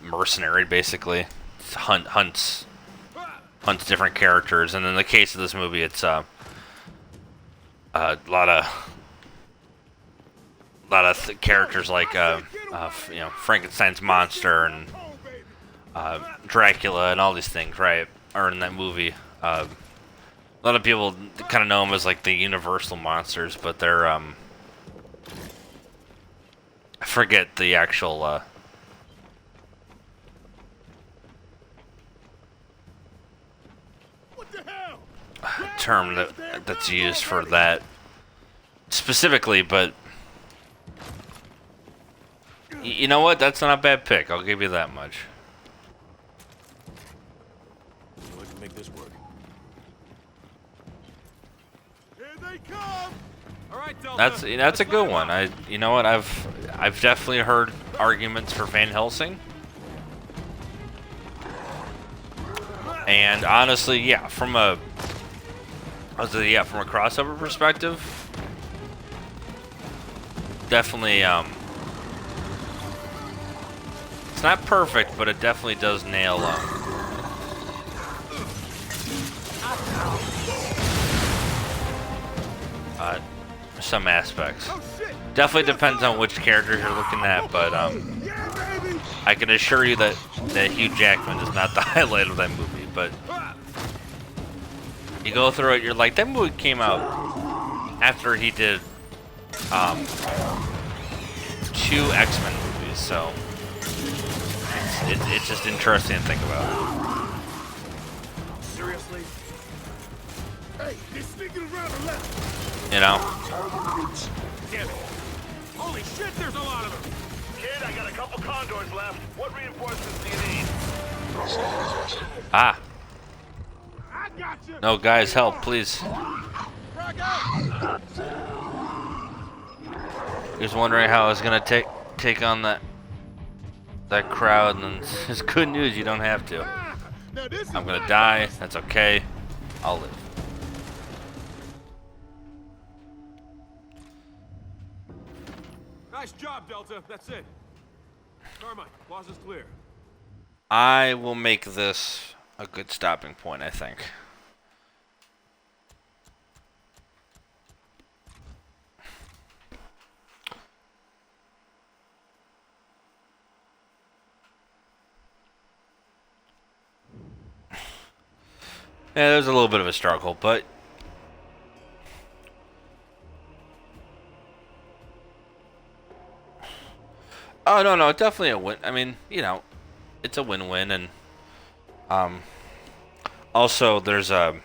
Speaker 12: mercenary, basically. Hunts different characters, and in the case of this movie, it's a lot of characters like Frankenstein's monster and Dracula and all these things, right, are in that movie. A lot of people kind of know them as like the Universal monsters, but they're I forget the actual term that's used for that specifically, but you know what? That's not a bad pick. I'll give you that much.
Speaker 5: We can make this work.
Speaker 2: Here they come! All right,
Speaker 12: That's a good one. You know what? I've definitely heard arguments for Van Helsing. And honestly, yeah, from a crossover perspective, It's not perfect, but it definitely does nail some aspects. Definitely depends on which character you're looking at, but I can assure you that Hugh Jackman is not the highlight of that movie. But you go through it, you're like, that movie came out after he did 2 X-Men movies, so it's just interesting to think about.
Speaker 14: Seriously? Hey, they're sneaking around the left.
Speaker 12: You know?
Speaker 10: Damn it. Holy shit, there's a lot of them.
Speaker 9: Kid, I got a couple condors left. What reinforcements do you need?
Speaker 12: Ah.
Speaker 14: I got you.
Speaker 12: No, guys, help, please. He was wondering how I was gonna take on that crowd, and it's good news, you don't have to. I'm gonna die, that's okay. I'll live.
Speaker 10: Nice job, Delta. That's it. Carmine, plaza's clear.
Speaker 12: I will make this a good stopping point, I think. Yeah, there's a little bit of a struggle, but oh no, definitely a win. I mean, you know, it's a win-win, and also there's you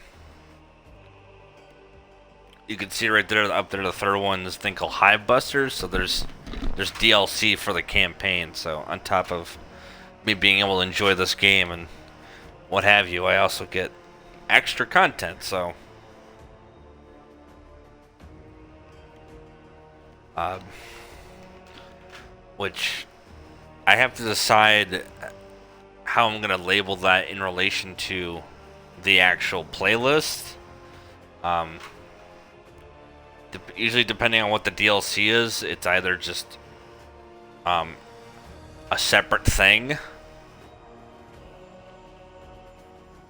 Speaker 12: can see right there up there, the third one, this thing called Hive Busters. So there's DLC for the campaign. So on top of me being able to enjoy this game and what have you, I also get extra content. So which I have to decide how I'm gonna label that in relation to the actual playlist. Usually depending on what the DLC is, it's either just a separate thing.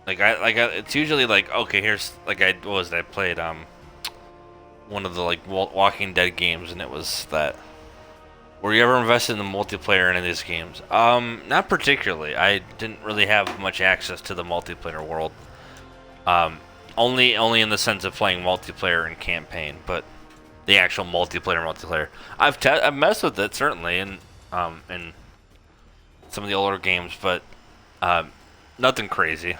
Speaker 12: It's usually like, okay, here's like I played one of the like Walking Dead games, and it was that. Were you ever invested in the multiplayer in any of these games? Not particularly. I didn't really have much access to the multiplayer world. Only in the sense of playing multiplayer and campaign, but the actual multiplayer. I've messed with it certainly in some of the older games, but nothing crazy.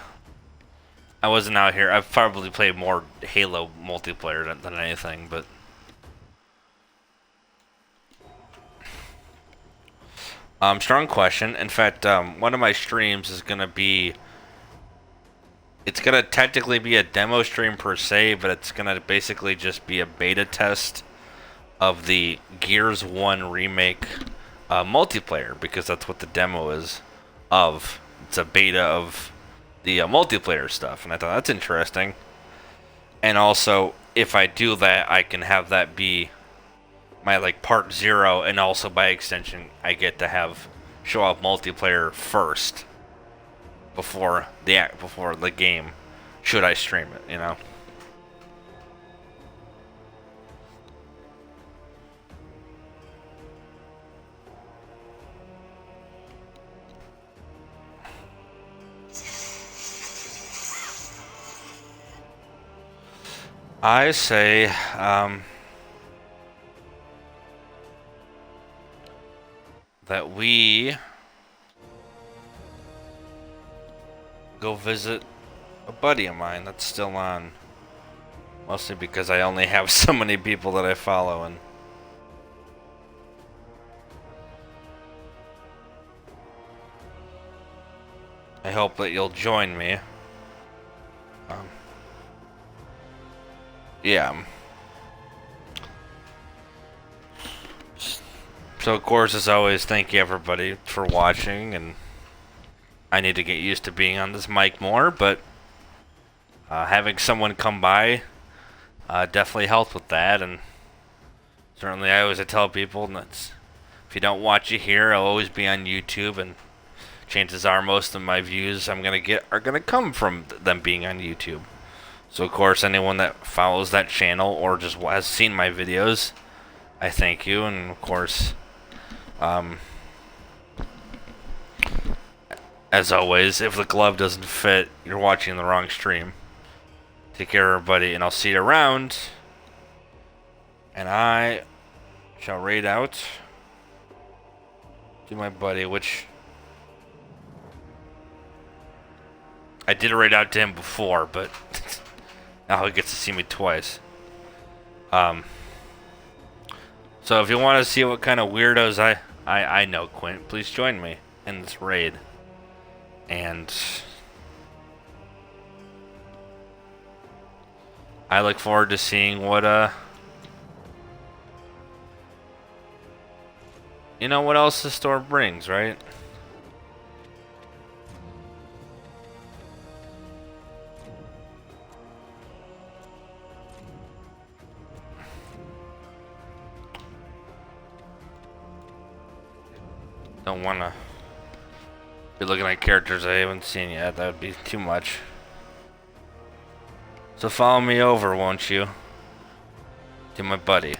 Speaker 12: I wasn't out here. I've probably played more Halo multiplayer than anything, but strong question. In fact, one of my streams is gonna be. It's gonna technically be a demo stream per se, but it's gonna basically just be a beta test of the Gears 1 remake multiplayer, because that's what the demo is of. It's a beta of the multiplayer stuff, and I thought that's interesting. And also, if I do that, I can have that be my like part 0, and also by extension, I get to show off multiplayer first before the game, should I stream it, you know? I say, that we go visit a buddy of mine that's still on. Mostly because I only have so many people that I follow, and I hope that you'll join me. Yeah. So of course, as always, thank you everybody for watching, and I need to get used to being on this mic more, but having someone come by definitely helped with that. And certainly I always tell people that if you don't watch it here, I'll always be on YouTube, and chances are most of my views I'm gonna get are gonna come from them being on YouTube. So of course, anyone that follows that channel or just has seen my videos, I thank you. And of course, as always, if the glove doesn't fit, you're watching the wrong stream. Take care, everybody, and I'll see you around. And I shall raid out to my buddy, which I did raid out to him before, but now he gets to see me twice. So if you want to see what kind of weirdos I know, Quint, please join me in this raid. And I look forward to seeing what you know, what else the store brings, right? Don't wanna be looking at characters I haven't seen yet. That would be too much. So follow me over, won't you? To my buddy.